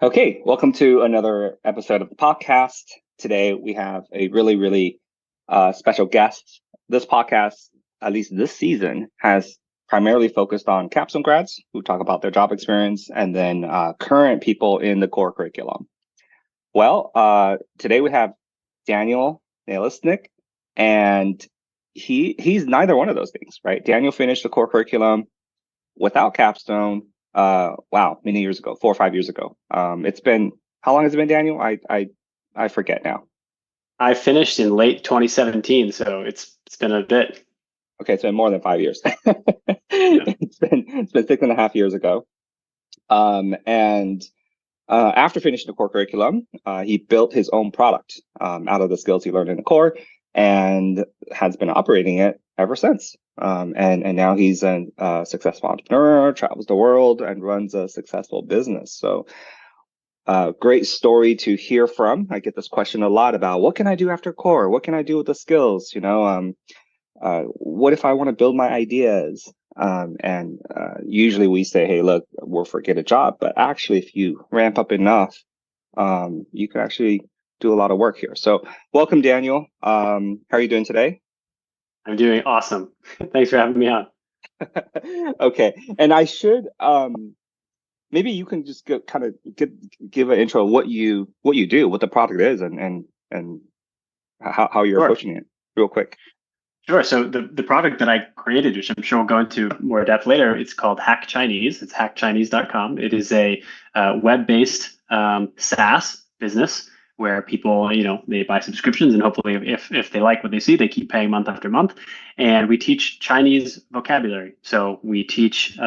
Okay, welcome to another episode of the podcast. Today we have a really special guest. This podcast, at least this season, has primarily focused on Capstone grads who talk about their job experience and then current people in the core curriculum. Today we have Daniel Nalesnik, and he's neither one of those things, right? Daniel finished the core curriculum without Capstone. Wow, many years ago, 4 or 5 years ago. It's been how long has it been, Daniel? I forget now. I finished in late 2017, so it's been a bit. Okay, it's been more than 5 years. Yeah. It's been 6.5 years ago. And After finishing the core curriculum, he built his own product out of the skills he learned in the core, and has been operating it ever since. And now he's a successful entrepreneur, travels the world, and runs a successful business. So, great story to hear from. I get this question a lot about what can I do after core? What can I do with the skills? What if I want to build my ideas? Usually we say, hey, look, we'll forget a job. But actually, if you ramp up enough, you can actually do a lot of work here. So welcome, Daniel. How are you doing today? I'm doing awesome. Thanks for having me on. Okay. And I should maybe you can just give an intro of what you do, what the product is, and how you're Sure. approaching it real quick. Sure. So the product that I created, which I'm sure we'll go into more depth later, it's called HackChinese. It's hackchinese.com. It is a web-based SaaS business where people, they buy subscriptions, and hopefully if they like what they see, they keep paying month after month. And we teach Chinese vocabulary. So we teach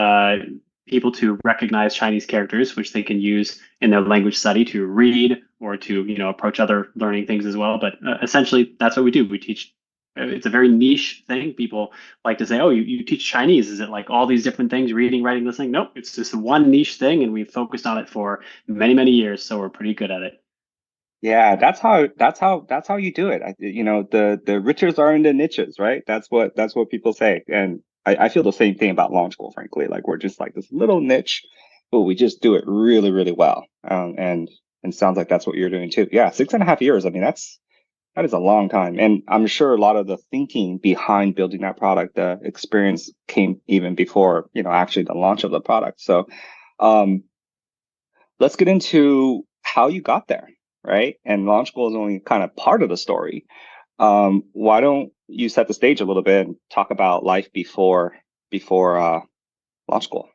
people to recognize Chinese characters, which they can use in their language study to read or to, approach other learning things as well. But essentially, that's what we do. We teach. It's a very niche thing. People like to say, "Oh, you teach Chinese? Is it like all these different things, reading, writing, listening?" Nope, it's just one niche thing, and we've focused on it for many, many years, so we're pretty good at it. Yeah, that's how you do it. The riches are in the niches, right? That's what people say, and I feel the same thing about launch school. Frankly, like we're just like this little niche, but we just do it really, really well. And sounds like that's what you're doing too. Yeah, 6.5 years. I mean, that is a long time, and I'm sure a lot of the thinking behind building that product, the experience came even before actually the launch of the product. So, um, let's get into how you got there, right? And launch goal is only kind of part of the story. Why don't you set the stage a little bit and talk about life before launch goal?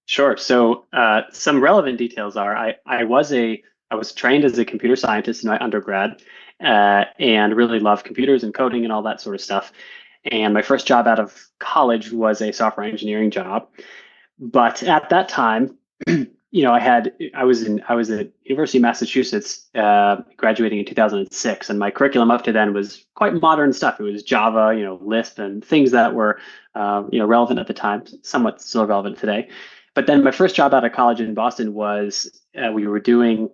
Sure. So some relevant details are I was trained as a computer scientist in my undergrad, and really loved computers and coding and all that sort of stuff. And my first job out of college was a software engineering job. But at that time, I was at University of Massachusetts, graduating in 2006, and my curriculum up to then was quite modern stuff. It was Java, Lisp, and things that were relevant at the time, somewhat still relevant today. But then my first job out of college in Boston was we were doing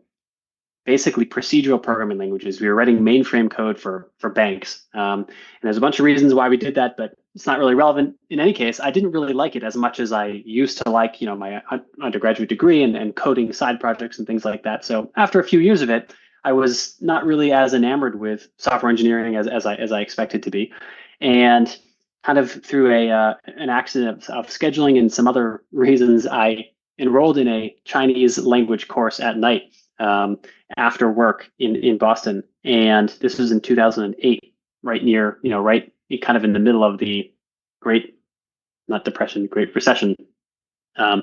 basically procedural programming languages. We were writing mainframe code for banks, and there's a bunch of reasons why we did that, but it's not really relevant. In any case, I didn't really like it as much as I used to like, my undergraduate degree and coding side projects and things like that. So after a few years of it, I was not really as enamored with software engineering as I expected to be, and kind of through an accident of scheduling and some other reasons, I enrolled in a Chinese language course at night. After work in Boston, and this was in 2008, right near, right kind of in the middle of the Great, not Depression, Great Recession. Um,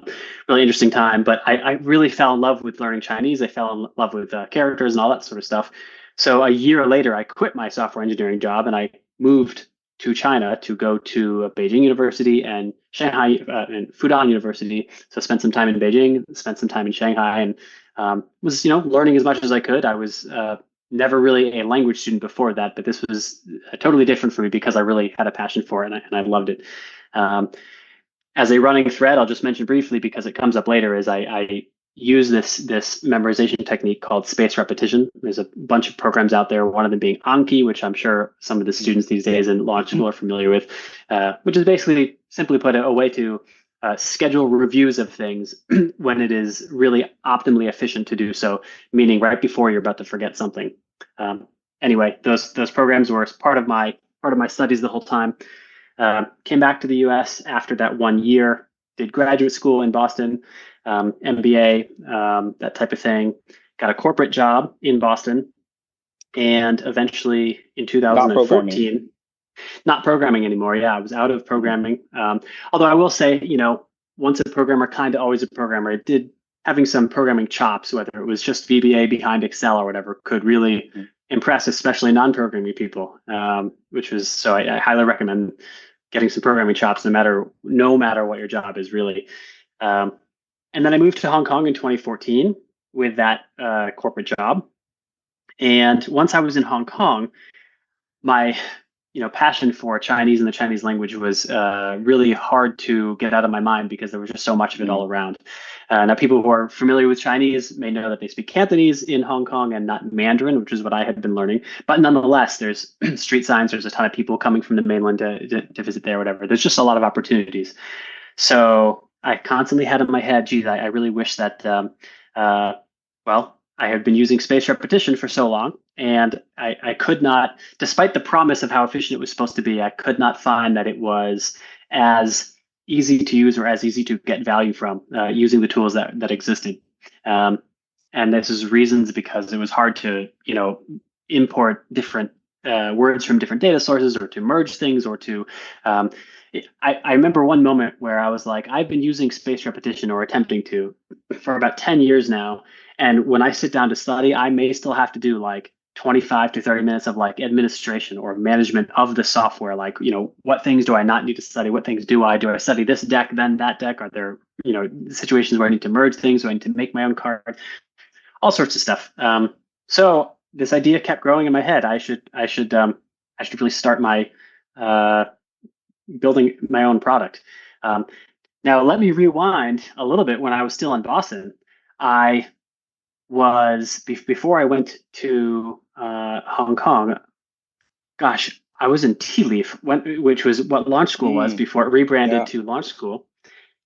Really interesting time, but I really fell in love with learning Chinese. I fell in love with characters and all that sort of stuff. So a year later, I quit my software engineering job and I moved to China to go to Beijing University and Shanghai and Fudan University. So I spent some time in Beijing, spent some time in Shanghai, and was learning as much as I could. I was never really a language student before that, but this was totally different for me because I really had a passion for it and I loved it. Um, as a running thread, I'll just mention briefly because it comes up later, is I use this memorization technique called spaced repetition. There's a bunch of programs out there, one of them being Anki, which I'm sure some of the students these days in launch school are familiar with, which is basically, simply put, a way to schedule reviews of things when it is really optimally efficient to do so, meaning right before you're about to forget something. Anyway, those programs were part of my studies the whole time. Came back to the U.S. after that 1 year, did graduate school in Boston, MBA, that type of thing. Got a corporate job in Boston, and eventually in 2014, not programming anymore. Yeah, I was out of programming. Although I will say, once a programmer, kind of always a programmer. It did having some programming chops, whether it was just VBA behind Excel or whatever, could really impress, especially non-programming people. Which was so I highly recommend getting some programming chops, no matter what your job is, really. And then I moved to Hong Kong in 2014 with that corporate job. And once I was in Hong Kong, my passion for Chinese and the Chinese language was really hard to get out of my mind because there was just so much of it all around. Now, people who are familiar with Chinese may know that they speak Cantonese in Hong Kong and not Mandarin, which is what I had been learning. But nonetheless, there's street signs. There's a ton of people coming from the mainland to visit there, whatever. There's just a lot of opportunities. So I constantly had in my head, geez, I really wish that, I had been using spaced repetition for so long, and I could not, despite the promise of how efficient it was supposed to be, I could not find that it was as easy to use or as easy to get value from using the tools that existed. And this is reasons because it was hard to, import different words from different data sources, or to merge things, or to I remember one moment where I was like, I've been using spaced repetition, or attempting to, for about 10 years now. And when I sit down to study, I may still have to do like 25 to 30 minutes of like administration or management of the software. Like, what things do I not need to study? What things do I study this deck, then that deck? Are there, situations where I need to merge things? Do I need to make my own card? All sorts of stuff. So this idea kept growing in my head. I should really start my building my own product. Now, let me rewind a little bit. When I was still in Boston, I was, before I went to Hong Kong, gosh, I was in Tea Leaf, which was what Launch School was before it rebranded to Launch School.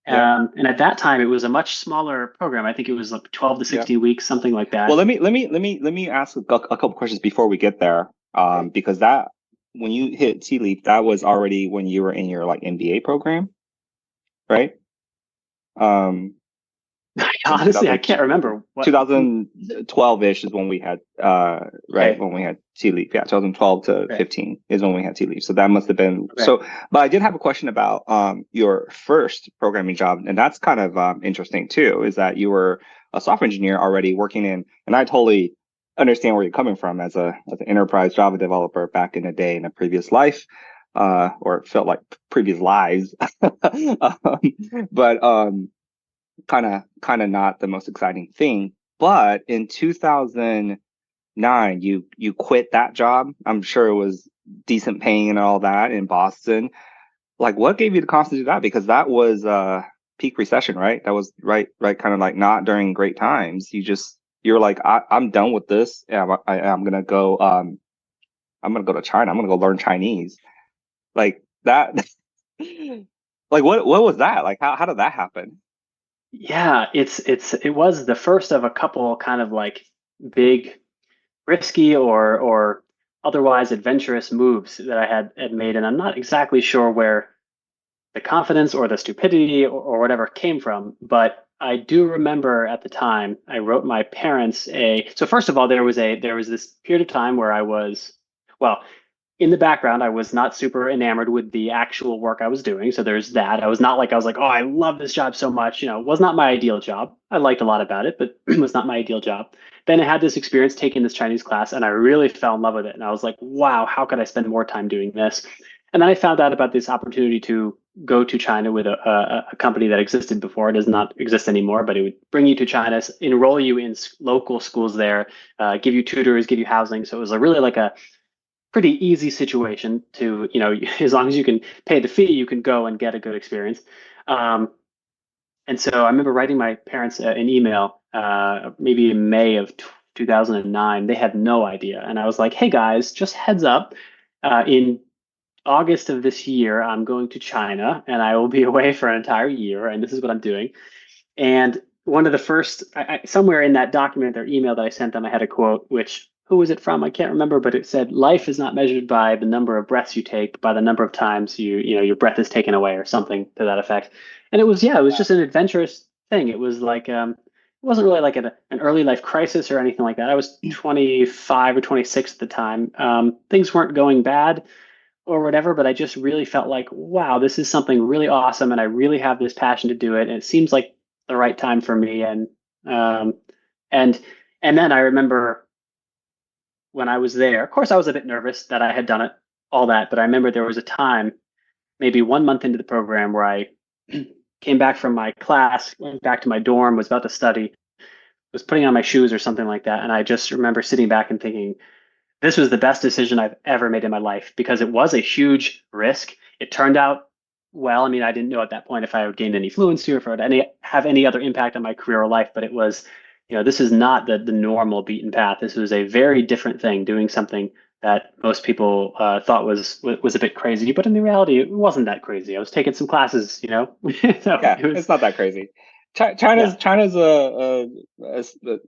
And at that time, it was a much smaller program. I think it was like 12 to 16 weeks, something like that. Well, let me ask a couple questions before we get there, because that, when you hit Tea Leaf, that was already when you were in your like MBA program, right? Honestly, I can't remember. 2012-ish is when we had, when we had Tea Leaf. Yeah, 2012 to 15 is when we had Tea Leaf. So that must have been so. But I did have a question about your first programming job, and that's kind of interesting too. Is that you were a software engineer already working in, and I totally understand where you're coming from as an enterprise Java developer back in the day in a previous life, or it felt like previous lives, but kind of not the most exciting thing. But in 2009, you quit that job. I'm sure it was decent paying and all that in Boston. Like, what gave you the confidence to do that? Because that was peak recession, right? That was right, kind of like not during great times. You're like, I'm done with this. I'm gonna go. I'm gonna go to China. I'm gonna go learn Chinese. Like that. Like, what was that? Like, how did that happen? Yeah, it was the first of a couple kind of like big, risky or otherwise adventurous moves that I had made, and I'm not exactly sure where the confidence or the stupidity or whatever came from, but I do remember at the time I wrote my parents so first of all, there was this period of time where I was, well, in the background, I was not super enamored with the actual work I was doing. So there's that. I was like, oh, I love this job so much. It was not my ideal job. I liked a lot about it, but it was not my ideal job. Then I had this experience taking this Chinese class, and I really fell in love with it. And I was like, wow, how could I spend more time doing this? And then I found out about this opportunity to go to China with a company that existed before. It does not exist anymore, but it would bring you to China, enroll you in local schools there, give you tutors, give you housing. So it was really like a pretty easy situation to, as long as you can pay the fee, you can go and get a good experience. And so I remember writing my parents an email, maybe in May of 2009. They had no idea. And I was like, hey guys, just heads up, in August of this year, I'm going to China and I will be away for an entire year. And this is what I'm doing. And one of the first, somewhere in that document or email that I sent them, I had a quote, which who was it from? I can't remember, but it said, "Life is not measured by the number of breaths you take, but by the number of times your breath is taken away," or something to that effect. And it was just an adventurous thing. It was like, it wasn't really like an early life crisis or anything like that. I was 25 or 26 at the time. Things weren't going bad or whatever, but I just really felt like, wow, this is something really awesome, and I really have this passion to do it, and it seems like the right time for me. Um, and and then I remember when I was there, of course, I was a bit nervous that I had done it, all that, but I remember there was a time, maybe 1 month into the program, where I came back from my class, went back to my dorm, was about to study, was putting on my shoes or something like that, and I just remember sitting back and thinking, this was the best decision I've ever made in my life, because it was a huge risk. It turned out well. I mean, I didn't know at that point if I would gain any fluency or if I would have any other impact on my career or life, but it was, this is not the normal beaten path. This was a very different thing, doing something that most people thought was a bit crazy, but in the reality, it wasn't that crazy. I was taking some classes, so Yeah, it was, it's not that crazy. yeah. China's a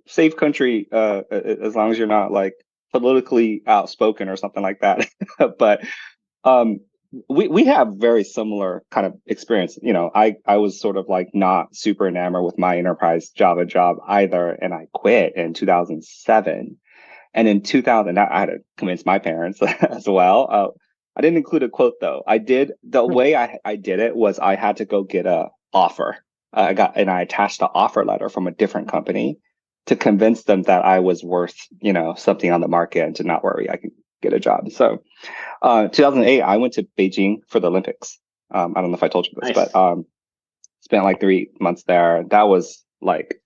safe country, as long as you're not like politically outspoken or something like that. But um, we have very similar kind of experience. I was sort of like not super enamored with my enterprise Java job either, and I quit in 2007. And in 2000, I had to convince my parents as well. I didn't include a quote though. I did. The way I did it was I had to go get a offer. I attached an offer letter from a different company to convince them that I was worth, something on the market, and to not worry, I could get a job. So, 2008, I went to Beijing for the Olympics. I don't know if I told you this, but Nice. spent like 3 months there. That was like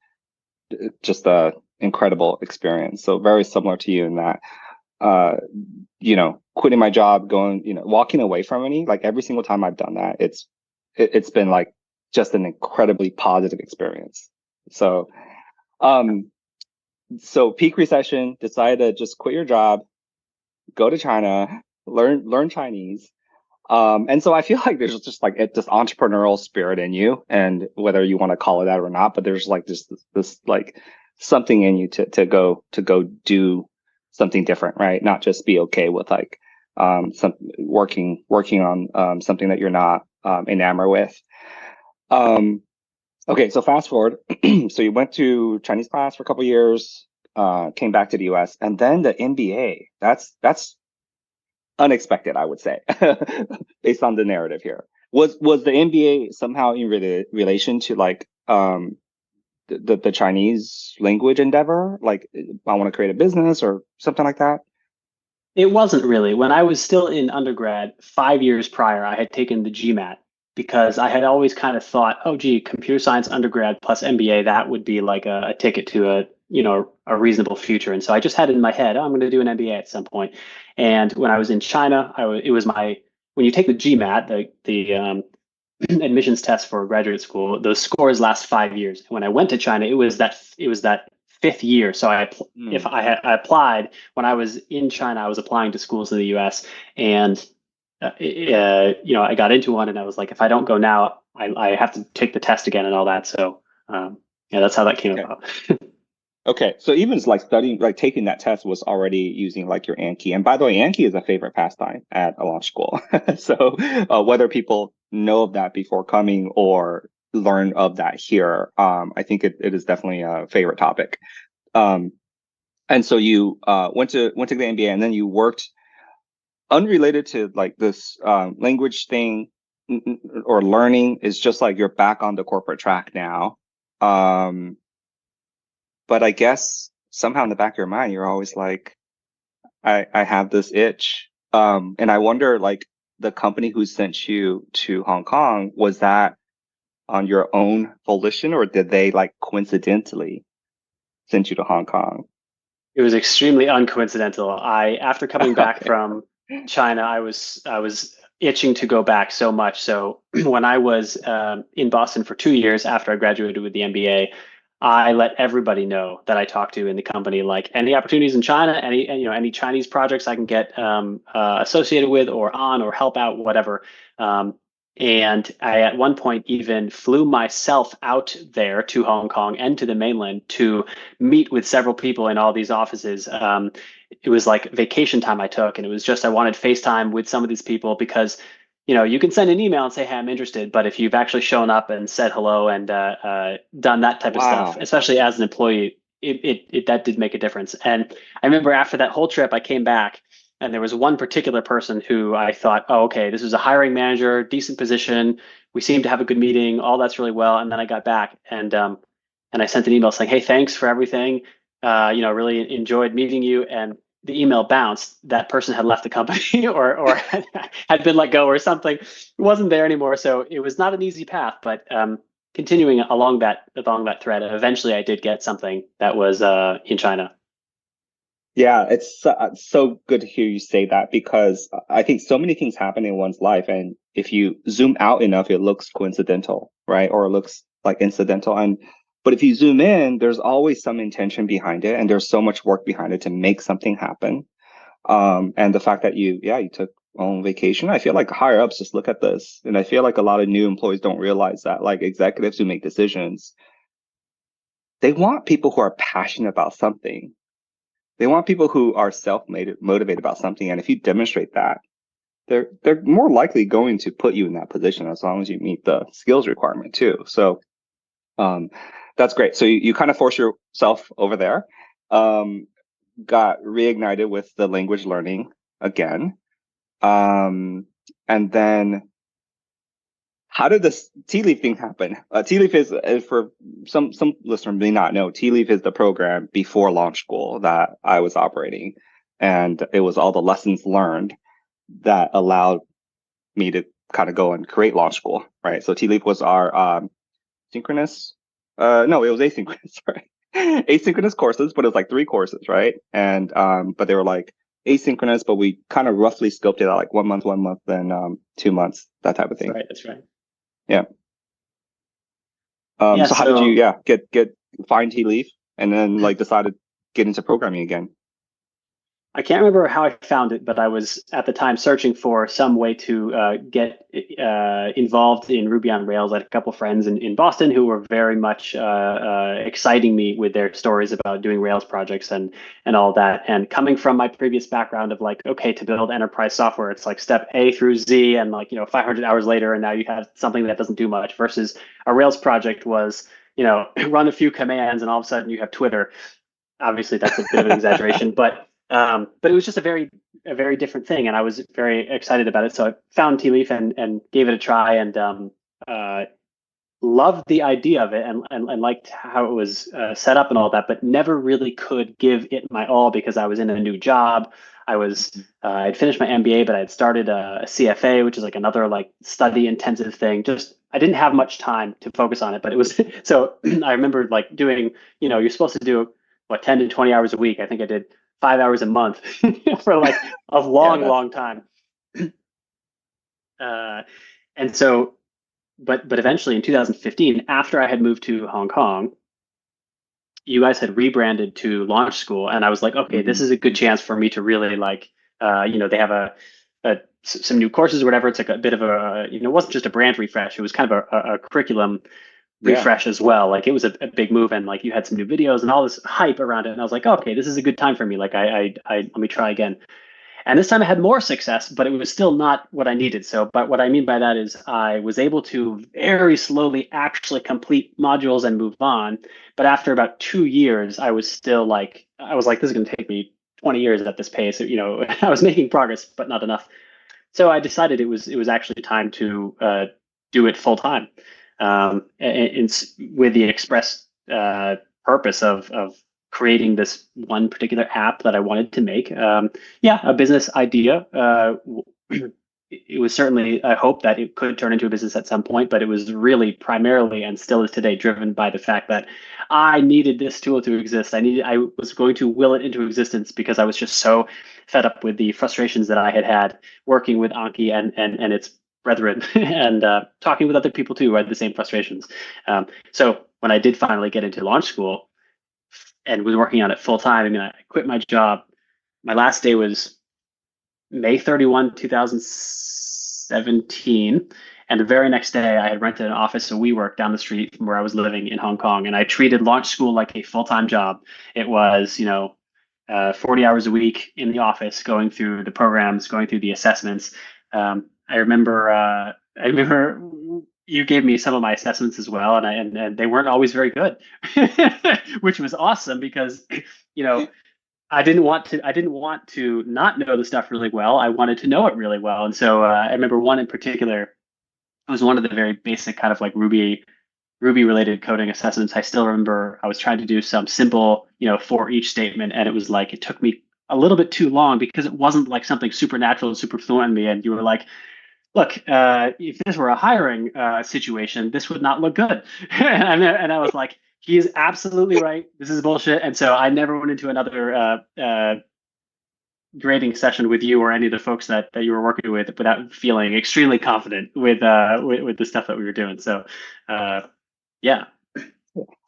just a incredible experience. So very similar to you in that, uh, quitting my job, going, walking away from any, like every single time I've done that, it's been like just an incredibly positive experience. So, um, so peak recession, decided to just quit your job, go to China, learn Chinese. And so I feel like there's just like this entrepreneurial spirit in you, and whether you want to call it that or not, but there's like this like something in you to go do something different, right? Not just be okay with like some working on something that you're not enamored with. Um, okay, so fast forward. So you went to Chinese class for a couple of years, came back to the US, and then the MBA. That's unexpected, I would say, based on the narrative here. Was the MBA somehow in relation to like the Chinese language endeavor? Like, I want to create a business or something like that? It wasn't really. When I was still in undergrad, 5 years prior, I had taken the GMAT because I had always kind of thought, oh, gee, computer science undergrad plus MBA, that would be like a ticket to a reasonable future. And so I just had it in my head, oh, I'm going to do an MBA at some point. And when I was in China, it was when you take the GMAT, the admissions test for graduate school, those scores last 5 years. When I went to China, it was that fifth year. So if Mm. I applied when I was in China, I was applying to schools in the U.S. and I got into one, and I was like, if I don't go now, I have to take the test again and all that. So yeah, that's how that came Okay. about. Okay. So even like studying, like taking that test was already using like your Anki. And by the way, Anki is a favorite pastime at a launch school. So whether people know of that before coming or learn of that here, I think it is definitely a favorite topic. Um, and so you went to the MBA, and then you worked unrelated to like this language thing, or learning, is just like you're back on the corporate track now. Um, but I guess somehow in the back of your mind, you're always like, I have this itch. And I wonder, like, the company who sent you to Hong Kong, was that on your own volition, or did they like coincidentally send you to Hong Kong? It was extremely uncoincidental. After coming back Okay. from China, I was itching to go back so much. So when I was in Boston for 2 years after I graduated with the MBA, I let everybody know that I talked to in the company, like any opportunities in China, any Chinese projects I can get associated with or on or help out, whatever. And I, at one point, even flew myself out there to Hong Kong and to the mainland to meet with several people in all these offices. It was like vacation time I took, and it was just I wanted FaceTime with some of these people because you can send an email and say, "Hey, I'm interested," but if you've actually shown up and said hello and done that type of stuff, Wow. especially as an employee, it that did make a difference. And I remember after that whole trip, I came back and there was one particular person who I thought, oh, okay, this was a hiring manager, decent position. We seemed to have a good meeting. All that's really well. And then I got back and I sent an email saying, hey, thanks for everything. Really enjoyed meeting you. And the email bounced. That person had left the company or had been let go or something. It wasn't there anymore. So it was not an easy path, but continuing along that thread, eventually I did get something that was in China. Yeah, it's so good to hear you say that because I think so many things happen in one's life, and if you zoom out enough, it looks coincidental, right? Or it looks like incidental. But if you zoom in, there's always some intention behind it, and there's so much work behind it to make something happen. And the fact that you took on vacation, I feel like higher ups just look at this, and I feel like a lot of new employees don't realize that, like executives who make decisions, they want people who are passionate about something. They want people who are self-motivated about something, and if you demonstrate that, they're more likely going to put you in that position as long as you meet the skills requirement too. So um, that's great. So you kind of force yourself over there, um, got reignited with the language learning again, and then how did this tea leaf thing happen? Tea leaf is for some listener may not know. Tea leaf is the program before Launch School that I was operating, and it was all the lessons learned that allowed me to kind of go and create Launch School. Right. So Tea leaf was our synchronous. No, it was asynchronous. Right. Asynchronous courses, but it was like 3 courses, right? And but they were like asynchronous, but we kind of roughly scoped it out like 1 month, then 2 months, that type of That's thing. right. That's right. Yeah. Yeah. So how did you, So get find tea leaf and then like decided get into programming again? I can't remember how I found it, but I was at the time searching for some way to get involved in Ruby on Rails. I had a couple friends in Boston who were very much exciting me with their stories about doing Rails projects and all that. And coming from my previous background of like, okay, to build enterprise software, it's like step A through Z, and like 500 hours later, and now you have something that doesn't do much. Versus a Rails project was run a few commands, and all of a sudden you have Twitter. Obviously, that's a bit of an exaggeration, but it was just a very different thing, and I was very excited about it. So I found Tea Leaf and gave it a try, and uh, loved the idea of it, and liked how it was set up and all that, but never really could give it my all because I was in a new job. I'd finished my MBA, but I had started a CFA, which is like another like study intensive thing. Just I didn't have much time to focus on it, but it was so I remember like doing, you're supposed to do what 10 to 20 hours a week. I think I did 5 hours a month for like a Yeah, long, that's long time. Uh, and so, but eventually in 2015, after I had moved to Hong Kong, you guys had rebranded to Launch School, and I was like, okay, this mhm. is a good chance for me to really like, they have some new courses or whatever. It's like a bit of a, it wasn't just a brand refresh; it was kind of a curriculum Yeah. refresh as well. Like it was a big move, and like you had some new videos and all this hype around it. And I was like, okay, this is a good time for me. Like I let me try again. And this time I had more success, but it was still not what I needed. So, but what I mean by that is I was able to very slowly actually complete modules and move on. But after about 2 years, I was still like, I was like, this is going to take me 20 years at this pace. I was making progress, but not enough. So I decided it was actually time to do it full time, with the express purpose of creating this one particular app that I wanted to make. Yeah, a business idea. It was certainly I hope that it could turn into a business at some point, but it was really primarily and still is today driven by the fact that I needed this tool to exist. I was going to will it into existence because I was just so fed up with the frustrations that I had working with Anki and its brethren and talking with other people too who had the same frustrations. So when I did finally get into launch school and was working on it full time, I mean, I quit my job. My last day was May 31, 2017. And the very next day, I had rented an office at WeWork down the street from where I was living in Hong Kong. And I treated launch school like a full-time job. It was, 40 hours a week in the office, going through the programs, going through the assessments. I remember you gave me some of my assessments as well, and they weren't always very good, which was awesome because, I didn't want to not know the stuff really well. I wanted to know it really well. And so I remember one in particular. It was one of the very basic kind of like Ruby related coding assessments. I still remember I was trying to do some simple, for each statement, and it was like it took me a little bit too long because it wasn't like something supernatural and super fluent in me. And you were like, look, if this were a hiring situation, this would not look good. and I was like, he is absolutely right. This is bullshit. And so I never went into another grading session with you or any of the folks that you were working with without feeling extremely confident with the stuff that we were doing. So, yeah.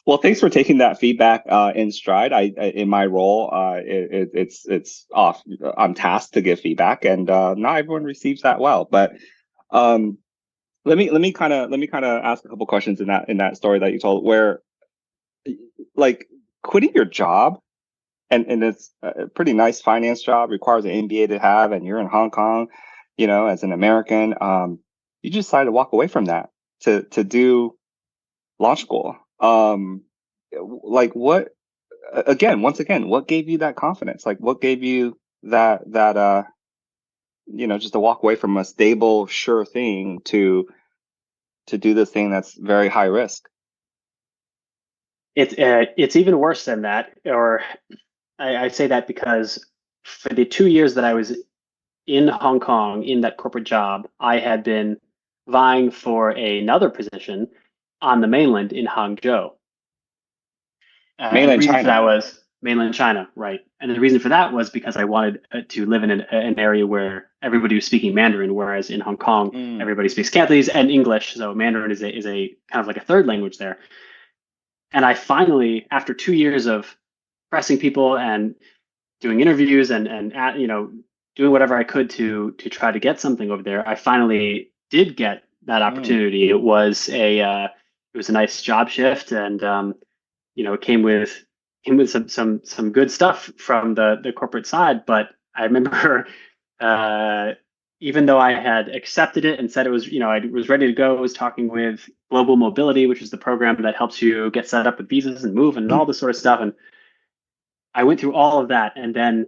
Well, thanks for taking that feedback in stride. In my role, it's off. I'm tasked to give feedback, and not everyone receives that well. But let me kind of ask a couple questions in that story that you told, where like quitting your job, and it's a pretty nice finance job, requires an MBA to have, and you're in Hong Kong, as an American, you just decided to walk away from that to do launch school. Like what? Once again, what gave you that confidence? Like, what gave you that just to walk away from a stable, sure thing to do this thing that's very high risk? It's even worse than that, or I say that because for the 2 years that I was in Hong Kong in that corporate job, I had been vying for another position on the mainland in Hangzhou. Mainland China. For that was mainland China, right? And the reason for that was because I wanted to live in an area where everybody was speaking Mandarin, whereas in Hong Kong everybody speaks Cantonese and English, so Mandarin is a kind of like a third language there. And I finally, after 2 years of pressing people and doing interviews and doing whatever I could to try to get something over there, I finally did get that opportunity. It was a nice job shift, and it came with some good stuff from the corporate side. But I remember even though I had accepted it and said it was, I was ready to go, I was talking with Global Mobility, which is the program that helps you get set up with visas and move and all this sort of stuff. And I went through all of that and then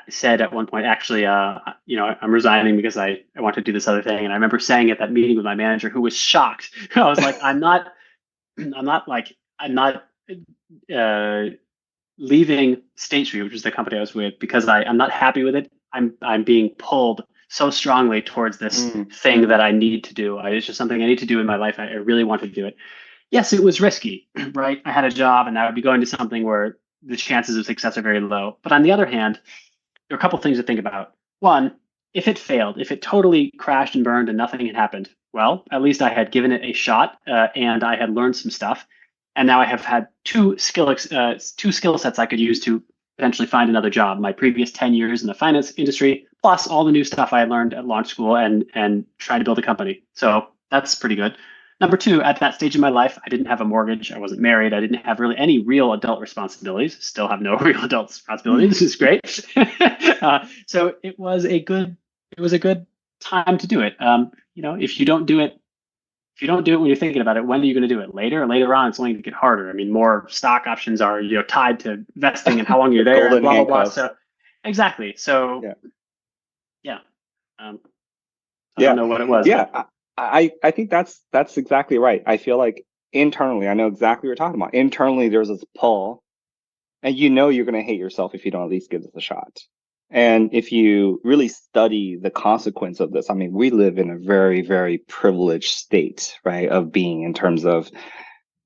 said at one point, actually, I'm resigning because I want to do this other thing. And I remember saying at that meeting with my manager, who was shocked. I was like, I'm not leaving State Street, which is the company I was with, because I'm not happy with it. I'm being pulled so strongly towards this thing that I need to do. It's just something I need to do in my life. I really want to do it. Yes, it was risky, right? I had a job and I would be going to something where the chances of success are very low. But on the other hand, there are a couple things to think about. One, if it failed, if it totally crashed and burned and nothing had happened, well, at least I had given it a shot and I had learned some stuff. And now I have had two skill sets I could use to potentially find another job. My previous 10 years in the finance industry, plus all the new stuff I learned at launch school and try to build a company. So that's pretty good. Number two, at that stage in my life, I didn't have a mortgage. I wasn't married. I didn't have really any real adult responsibilities. Still have no real adult responsibilities. This is great. So it was a good time to do it. If you don't do it when you're thinking about it, when are you going to do it? Later on, it's only going to get harder. I mean, more stock options are tied to vesting and how long you're there, and blah blah blah. So exactly. So yeah. I don't know what it was. Yeah. I think that's exactly right. I feel like internally, I know exactly what you're talking about. Internally, there's this pull, and you're going to hate yourself if you don't at least give this a shot. And if you really study the consequence of this, I mean, we live in a very, very privileged state, right, of being, in terms of,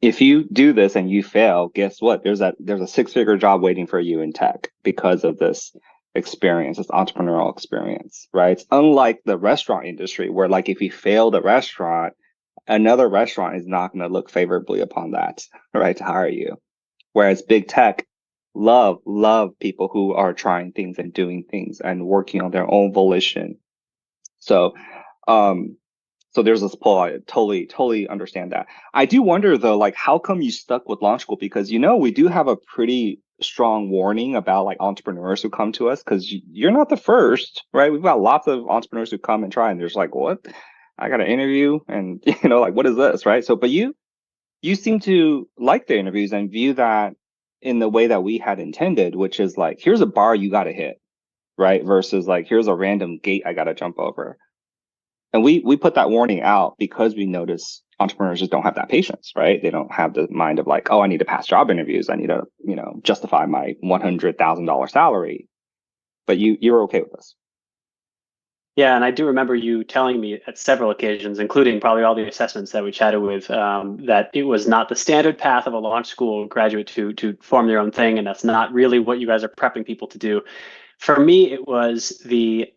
if you do this and you fail, guess what? There's a 6-figure job waiting for you in tech because of this experience, this entrepreneurial experience, right? It's unlike the restaurant industry, where, like, if you fail the restaurant, another restaurant is not going to look favorably upon that, right, to hire you. Whereas big tech love people who are trying things and doing things and working on their own volition. So, um, so there's this pull. I totally understand that. I do wonder though, like, how come you stuck with launch school? Because we do have a pretty strong warning about like entrepreneurs who come to us, because you're not the first, right? We've got lots of entrepreneurs who come and try, and there's like, what? I got an interview, and like, what is this, right? So, but you seem to like the interviews and view that in the way that we had intended, which is like, here's a bar you got to hit, right? Versus like, here's a random gate I got to jump over. And we put that warning out because we notice entrepreneurs just don't have that patience, right? They don't have the mind of like, oh, I need to pass job interviews. I need to, justify my $100,000 salary. But you're okay with this. Yeah, and I do remember you telling me at several occasions, including probably all the assessments that we chatted with, that it was not the standard path of a launch school graduate to form their own thing, and that's not really what you guys are prepping people to do. For me, it was the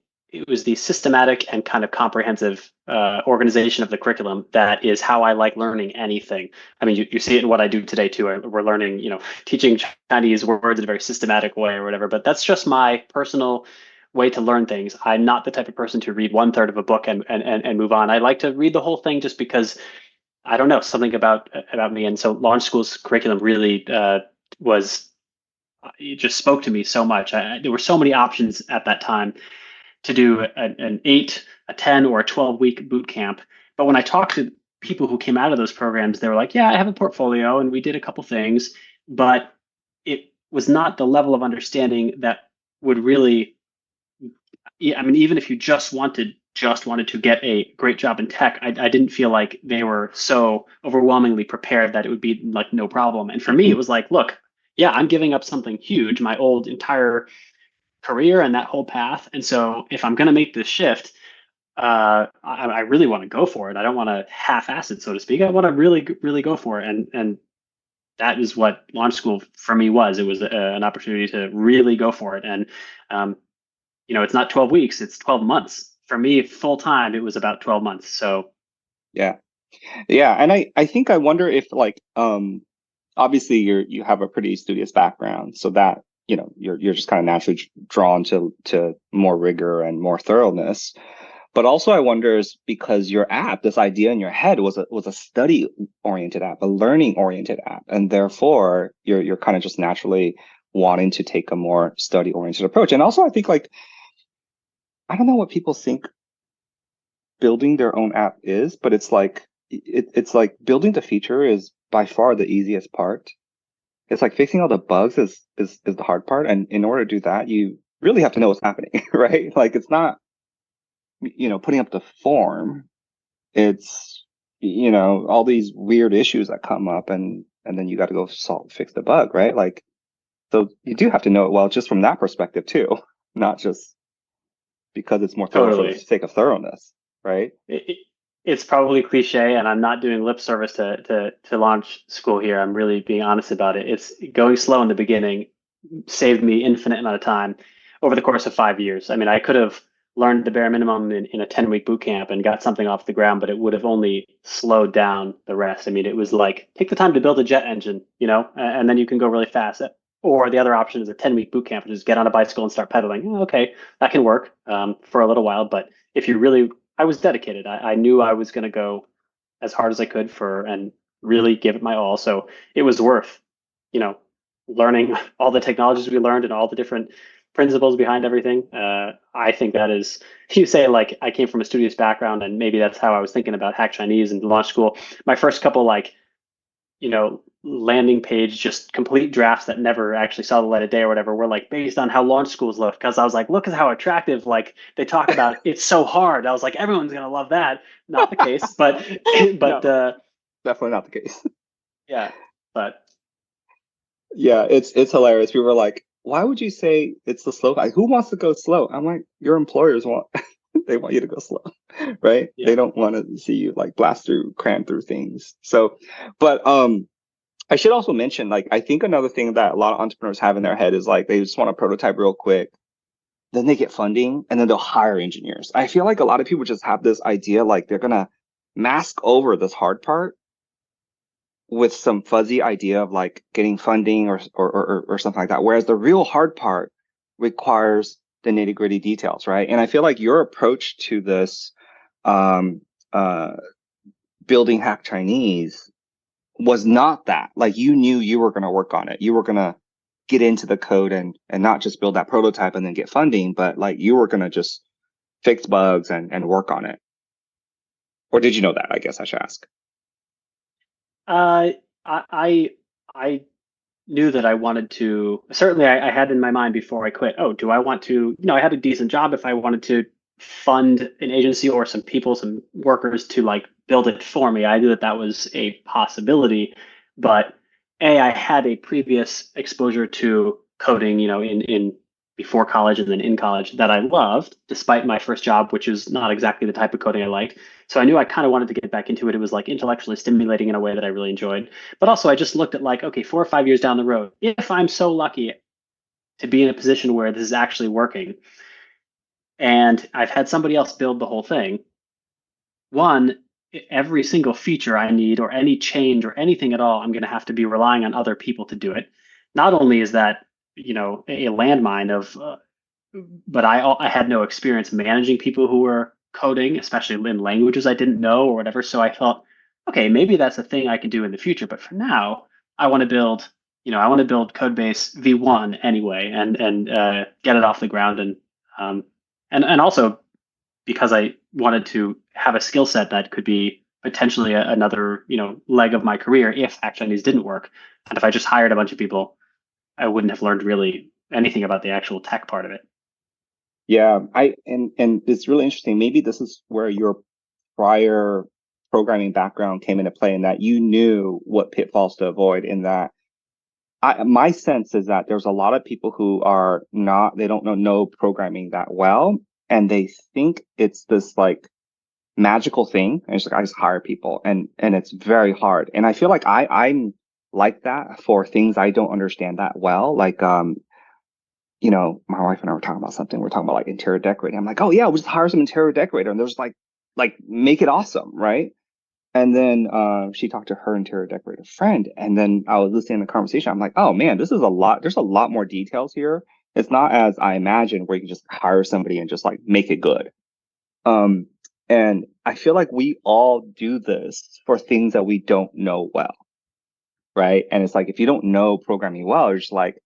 systematic and kind of comprehensive organization of the curriculum that is how I like learning anything. I mean, you see it in what I do today too. We're learning, teaching Chinese words in a very systematic way or whatever. But that's just my personal way to learn things. I'm not the type of person to read one third of a book and move on. I like to read the whole thing just because I don't know, something about me. And so launch school's curriculum really was it just spoke to me so much. There were so many options at that time to do an 8, a 10, or a 12-week boot camp. But when I talked to people who came out of those programs, they were like, yeah, I have a portfolio and we did a couple things, but it was not the level of understanding that would really, I mean, even if you just wanted to get a great job in tech, I didn't feel like they were so overwhelmingly prepared that it would be like no problem. And for me, it was like, look, yeah, I'm giving up something huge, my old entire career and that whole path. And so if I'm going to make this shift, I really want to go for it. I don't want to half-ass it, so to speak. I want to really, really go for it. And that is what launch school for me was. It was an opportunity to really go for it. And, it's not 12 weeks, it's 12 months. For me, full time, it was about 12 months. So Yeah. Yeah. And I think I wonder if like, obviously you have a pretty studious background, so that, you're just kind of naturally drawn to more rigor and more thoroughness. But also I wonder is because your app, this idea in your head was a study oriented app, a learning oriented app. And therefore you're kind of just naturally wanting to take a more study oriented approach. And also I think like, I don't know what people think building their own app is, but it's like it's like building the feature is by far the easiest part. It's like fixing all the bugs is the hard part. And in order to do that, you really have to know what's happening, right? Like it's not, putting up the form. It's, all these weird issues that come up, and then you got to go fix the bug, right? Like, so you do have to know it well just from that perspective too, not just because it's more thorough for the totally. sake of thoroughness, right? It's probably cliche, and I'm not doing lip service to launch school here. I'm really being honest about it. It's going slow in the beginning saved me infinite amount of time over the course of 5 years. I mean, I could have learned the bare minimum in a 10-week boot camp and got something off the ground, but it would have only slowed down the rest. I mean, it was like take the time to build a jet engine, and then you can go really fast. Or the other option is a 10-week boot camp, which is get on a bicycle and start pedaling. Okay, that can work for a little while, but if you really, I was dedicated. I knew I was going to go as hard as I could and really give it my all. So it was worth, you know, learning all the technologies we learned and all the different principles behind everything. I think that is, you say like I came from a studious background, and maybe that's how I was thinking about HackChinese and launch school. My first couple landing page, just complete drafts that never actually saw the light of day or whatever, were like based on how launch schools look. Because I was like, look at how attractive, like they talk about it's so hard. I was like, everyone's gonna love that. Not the case, but No, definitely not the case. Yeah, but Yeah, it's hilarious. People were like, "Why would you say it's the slow guy? Who wants to go slow?" I'm like, "Your employers want they want you to go slow, right? yeah. They don't want to see you like blast through, cram through things." So, but I should also mention, like, I think another thing that a lot of entrepreneurs have in their head is like they just want to prototype real quick, then they get funding, and then they'll hire engineers. I feel like a lot of people just have this idea like they're gonna mask over this hard part with some fuzzy idea of like getting funding or something like that. Whereas the real hard part requires the nitty gritty details, right? And I feel like your approach to this um, uh, building Hack Chinese was not that. Like you knew you were going to work on it. You were going to get into the code and not just build that prototype and then get funding, but like you were going to just fix bugs and work on it. Or did you know that? I guess I should ask. I knew that I wanted to, certainly I had in my mind before I quit, oh, do I want to, I had a decent job if I wanted to fund an agency or some people, some workers to like build it for me. I knew that that was a possibility, but I had a previous exposure to coding, in before college and then in college that I loved, despite my first job, which is not exactly the type of coding I liked. So I knew I kind of wanted to get back into it. It was like intellectually stimulating in a way that I really enjoyed. But also I just looked at like, okay, 4 or 5 years down the road, if I'm so lucky to be in a position where this is actually working and I've had somebody else build the whole thing, one, every single feature I need or any change or anything at all, I'm going to have to be relying on other people to do it. Not only is that, a landmine of, but I had no experience managing people who were coding, especially in languages I didn't know or whatever. So I thought, okay, maybe that's a thing I can do in the future. But for now, I want to build, Codebase V1 anyway, and get it off the ground, and also because I wanted to have a skill set that could be potentially another, leg of my career if HackChinese didn't work. And if I just hired a bunch of people, I wouldn't have learned really anything about the actual tech part of it. Yeah, and it's really interesting. Maybe this is where your prior programming background came into play in that you knew what pitfalls to avoid in that my sense is that there's a lot of people who are not, they don't know programming that well, and they think it's this like magical thing. And it's like, I just hire people and it's very hard. And I feel like I'm like that for things I don't understand that well. Like, my wife and I were talking about something. We're talking about like interior decorating. I'm like, oh yeah, we'll just hire some interior decorator and there's like make it awesome, right? And then she talked to her interior decorator friend, and then I was listening to the conversation. I'm like, oh man, this is a lot. There's a lot more details here. It's not as I imagined, where you can just hire somebody and just like make it good. Um, and I feel like we all do this for things that we don't know well, right? And it's like if you don't know programming well, you're just like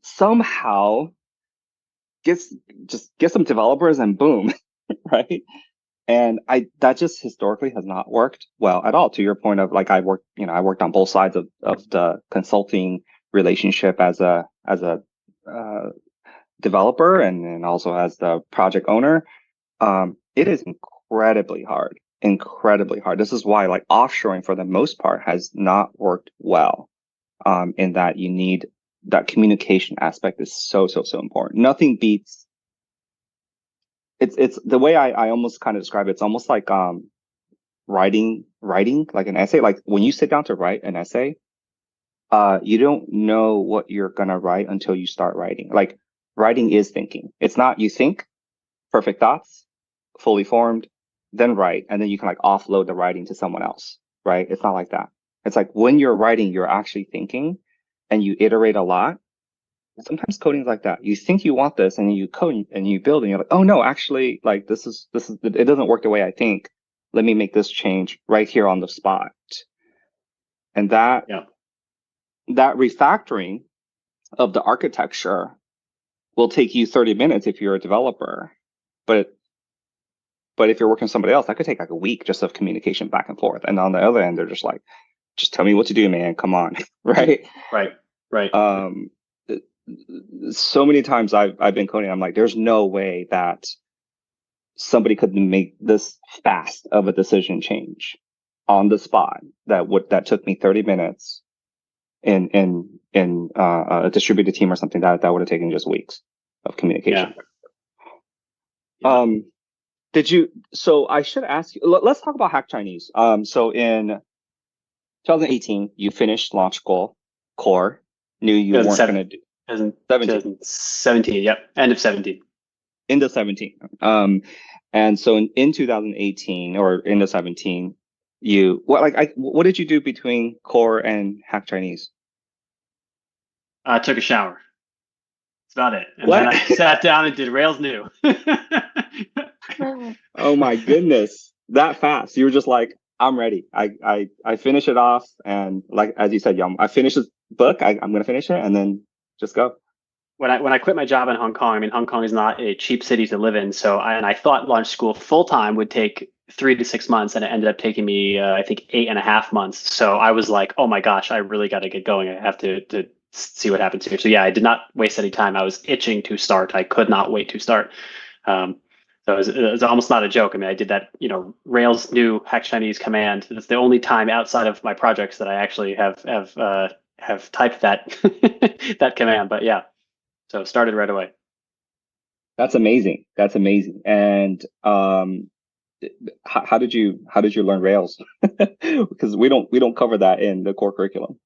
somehow get just get some developers and boom, right? And that just historically has not worked well at all. To your point of like I worked on both sides of the consulting relationship as a uh, developer and also as the project owner. It is incredibly hard, incredibly hard. This is why like offshoring for the most part has not worked well. In that you need that communication aspect is so important. Nothing beats it's the way I almost kind of describe it. It's almost like writing like an essay. Like when you sit down to write an essay, you don't know what you're gonna write until you start writing. Like writing is thinking. It's not you think perfect thoughts, fully formed, then write, and then you can like offload the writing to someone else, right? It's not like that. It's like when you're writing, you're actually thinking and you iterate a lot. Sometimes coding is like that. You think you want this and you code and you build and you're like, oh no, actually like this is it doesn't work the way I think. Let me make this change right here on the spot. And Yeah. that refactoring of the architecture will take you 30 minutes if you're a developer. But if you're working with somebody else, that could take like a week just of communication back and forth. And on the other end, they're just like, just tell me what to do, man. Come on. Right. Right. So many times I've been coding, I'm like, there's no way that somebody could make this fast of a decision change on the spot that took me 30 minutes in a distributed team or something that would have taken just weeks of communication. Yeah. So I should ask you, let's talk about Hack Chinese. So in 2018, you finished launch core, knew you weren't going to do 2017. Yep. End of 17. into 17. And so in 2018 or into 17, what did you do between core and HackChinese? I took a shower. That's about it. And then What? I sat down and did Rails new. Oh my goodness, that fast? You were just like, I'm ready. I finish it off, and like as you said, I finish this book. I'm gonna finish it, and then just go. When I quit my job in Hong Kong, I mean, Hong Kong is not a cheap city to live in. So I thought launch school full time would take 3 to 6 months, and it ended up taking me, I think, 8.5 months. So I was like, oh my gosh, I really got to get going. I have to see what happens here. So yeah, I did not waste any time. I was itching to start. I could not wait to start. Um, so it was almost not a joke. I mean, I did that, Rails new HackChinese command. It's the only time outside of my projects that I actually have typed that that command. But yeah. So started right away. That's amazing. That's amazing. And how did you learn Rails? Because we don't cover that in the core curriculum.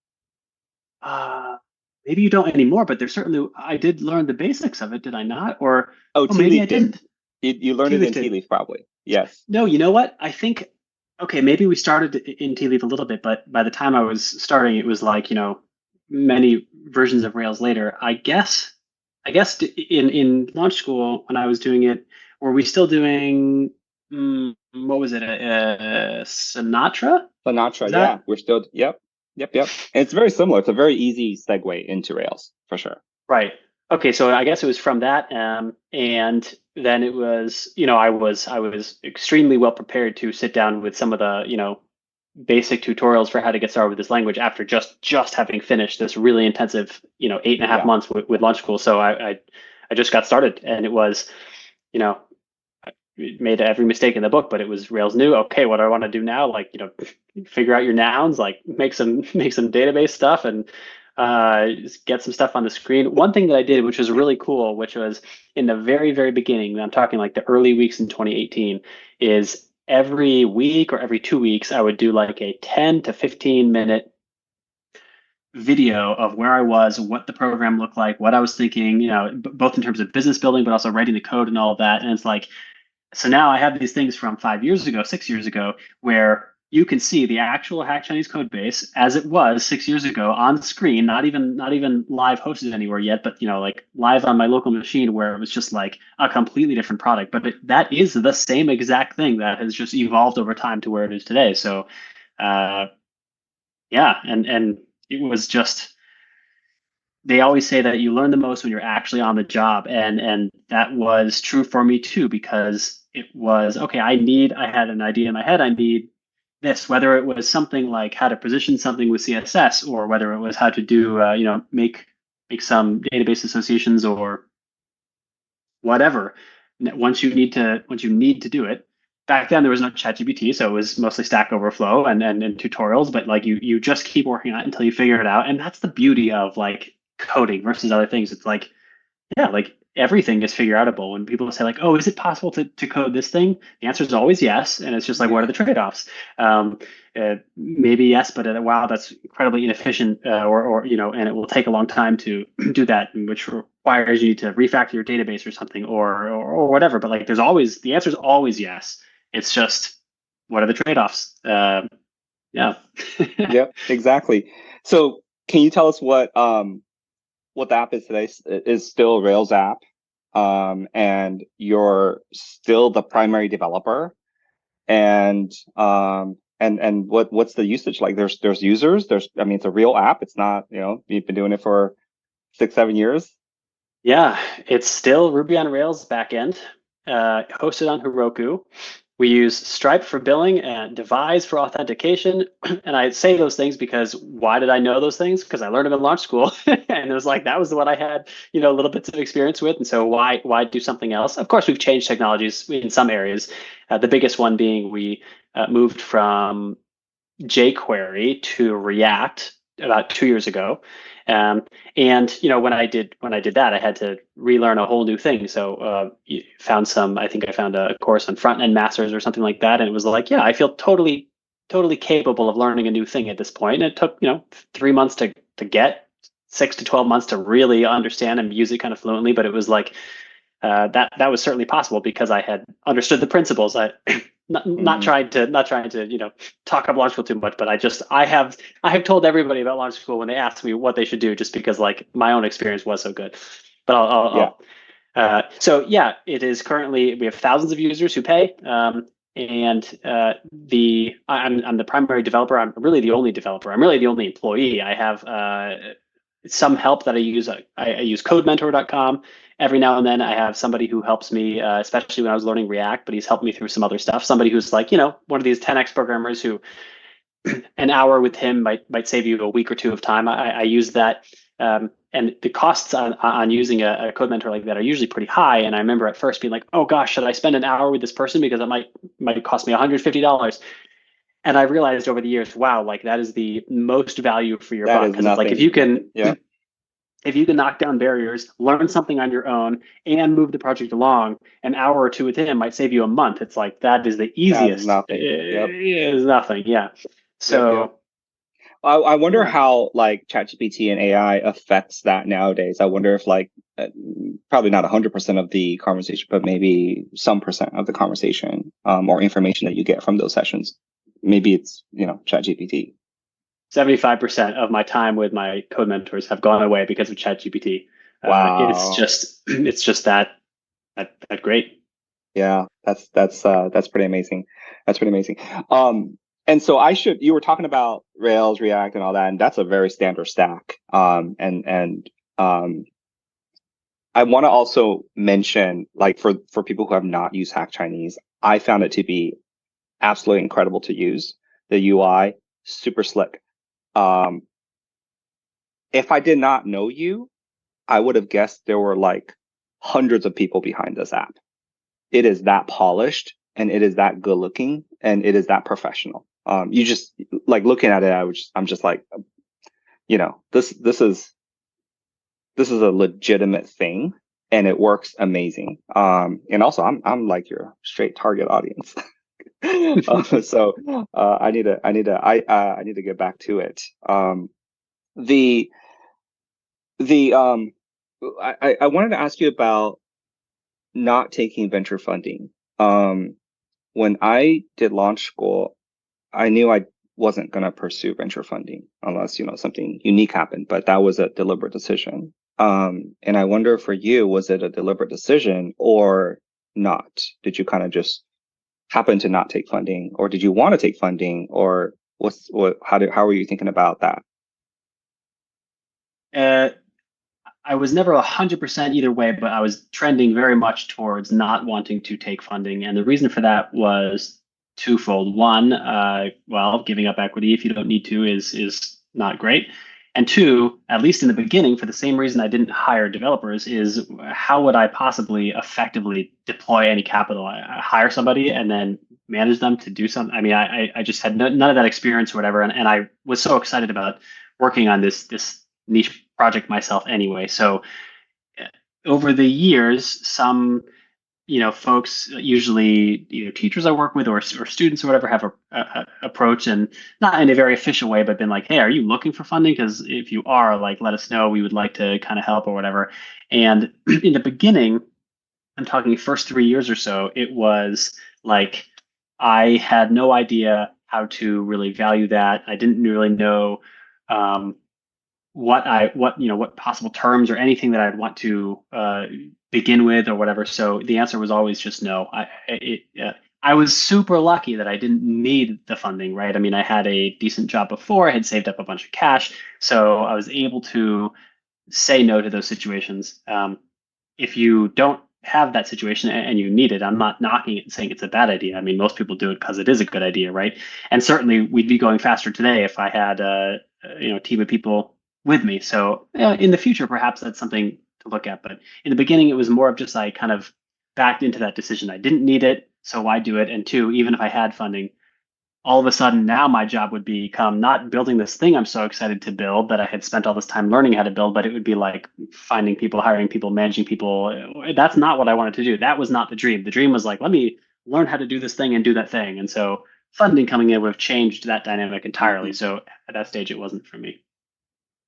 Maybe you don't anymore, but there's certainly I did learn the basics of it, did I not? Or Oh, oh, maybe I T-Leaf did. didn't. You learned it T-Leaf in did. T-Leaf, probably. Yes. No, you know what? I think okay, maybe we started in T-Leaf a little bit, but by the time I was starting, it was like, many versions of Rails later. I guess in launch school when I was doing it, were we still doing what was it? Sinatra? Sinatra, Was yeah, that we're still, yep, yep, yep. And it's very similar. It's a very easy segue into Rails for sure. right? Okay, so I guess it was from that, and then it was, I was extremely well prepared to sit down with some of the, basic tutorials for how to get started with this language after just having finished this really intensive, 8.5 Yeah, months with launch school. So I just got started, and it was, you know, made every mistake in the book, but it was Rails new. Okay, what do I want to do now? Like, figure out your nouns, like make some database stuff, and get some stuff on the screen. One thing that I did, which was really cool, which was in the very, very beginning, I'm talking like the early weeks in 2018, is every week or every 2 weeks, I would do like a 10 to 15 minute video of where I was, what the program looked like, what I was thinking, both in terms of business building, but also writing the code and all of that. And it's like, so now I have these things from 5 years ago, 6 years ago, where you can see the actual Hack Chinese code base as it was 6 years ago on screen, not even live hosted anywhere yet, but like live on my local machine where it was just like a completely different product. But that is the same exact thing that has just evolved over time to where it is today. So yeah, and it was just they always say that you learn the most when you're actually on the job, and that was true for me too, because it was okay, I had an idea in my head, I need this, whether it was something like how to position something with CSS, or whether it was how to do make some database associations or whatever. Once you need to do it. Back then there was no ChatGPT, so it was mostly Stack Overflow and tutorials. But like you just keep working on it until you figure it out, and that's the beauty of like coding versus other things. It's like yeah, like everything is figure outable. When people say like, "Oh, is it possible to code this thing?" The answer is always yes, and it's just like, what are the trade-offs? Maybe yes, but wow, that's incredibly inefficient, or and it will take a long time to do that, which requires you to refactor your database or something, or whatever. But like, the answer is always yes. It's just what are the trade-offs? Yeah. yep, exactly. So can you tell us what the app is today? Is still a Rails app, and you're still the primary developer, and what's the usage like? There's users. I mean, it's a real app. It's not, you've been doing it for 6-7 years. Yeah, it's still Ruby on Rails backend, hosted on Heroku. We use Stripe for billing and Devise for authentication. And I say those things because why did I know those things? Because I learned them in launch school, and it was like that was the one I had, little bits of experience with. And so why do something else? Of course, we've changed technologies in some areas. The biggest one being we moved from jQuery to React about 2 years ago. And when I did that, I had to relearn a whole new thing. So I think I found a course on front end masters or something like that, and it was like, yeah, I feel totally capable of learning a new thing at this point. And it took 3 months to get, 6 to 12 months to really understand and use it kind of fluently. But it was like that was certainly possible because I had understood the principles. I not Mhm. trying to talk up launch school too much, but I have told everybody about launch school when they ask me what they should do, just because like my own experience was so good. But Yeah. so yeah, it is currently we have thousands of users who pay, and I'm the primary developer. I'm really the only developer. I'm really the only employee. I have some help that I use. I use CodeMentor.com. Every now and then, I have somebody who helps me, especially when I was learning React. But he's helped me through some other stuff. Somebody who's like one of these 10x programmers who an hour with him might save you a week or two of time. I use that, and the costs on using a code mentor like that are usually pretty high. And I remember at first being like, "Oh gosh, should I spend an hour with this person because it might cost me $150?" And I realized over the years, wow, like that is the most value for your That buck, is because it's like nothing. Yeah. if you can knock down barriers, learn something on your own, and move the project along, an hour or two with him might save you a month. It's like that is the That is easiest. nothing. Yep. It is nothing. Yeah. Yep. Yep. So I wonder yeah. how like ChatGPT and AI affects that nowadays. I wonder if like probably not 100% of the conversation, but maybe some percent of the conversation or information that you get from those sessions. Maybe it's ChatGPT. 75% of my time with my code mentors have gone away because of ChatGPT. It's Wow. just that great. Yeah, that's pretty amazing. That's pretty amazing. And so you were talking about Rails, React, and all that, and that's a very standard stack. And I want to also mention, like for people who have not used Hack Chinese, I found it to be absolutely incredible to use. The UI, super slick. Um, if I did not know you, I would have guessed there were like hundreds of people behind this app. It is that polished and it is that good looking and it is that professional. You just like looking at it, I'm just like, this is a legitimate thing and it works amazing. And also I'm like your straight target audience. So I need to get back to it. The the I wanted to ask you about not taking venture funding. When I did launch school, I knew I wasn't going to pursue venture funding unless, something unique happened, but that was a deliberate decision. And I wonder for you, was it a deliberate decision or not? Did you kind of just happen to not take funding, or did you want to take funding, or how were you thinking about that? Uh, I was never 100% either way, but I was trending very much towards not wanting to take funding. And the reason for that was twofold. One, well, giving up equity if you don't need to is not great. And two, at least in the beginning, for the same reason I didn't hire developers, is how would I possibly effectively deploy any capital? I hire somebody and then manage them to do something. I mean, I just had none of that experience or whatever. And I was so excited about working on this niche project myself anyway. So uh, over the years, some folks, usually teachers I work with or students or whatever, have a approach, and not in a very official way, but been like, hey, are you looking for funding? Because if you are, like, let us know. We would like to kind of help or whatever. And in the beginning, I'm talking first 3 years or so, it was like I had no idea how to really value that. I didn't really know um, what possible terms or anything that I'd want to begin with or whatever. So the answer was always just no. I was super lucky that I didn't need the funding, right? I mean, I had a decent job before, I had saved up a bunch of cash, so I was able to say no to those situations. If you don't have that situation and you need it, I'm not knocking it and saying it's a bad idea. I mean, most people do it because it is a good idea, right? And certainly we'd be going faster today if I had a team of people with me. So in the future, perhaps that's something to look at. But in the beginning, it was more of just I kind of backed into that decision. I didn't need it, so why do it? And two, even if I had funding, all of a sudden now my job would become not building this thing I'm so excited to build that I had spent all this time learning how to build, but it would be like finding people, hiring people, managing people. That's not what I wanted to do. That was not the dream. The dream was like, let me learn how to do this thing and do that thing. And so funding coming in would have changed that dynamic entirely. Mhm. So at that stage, it wasn't for me.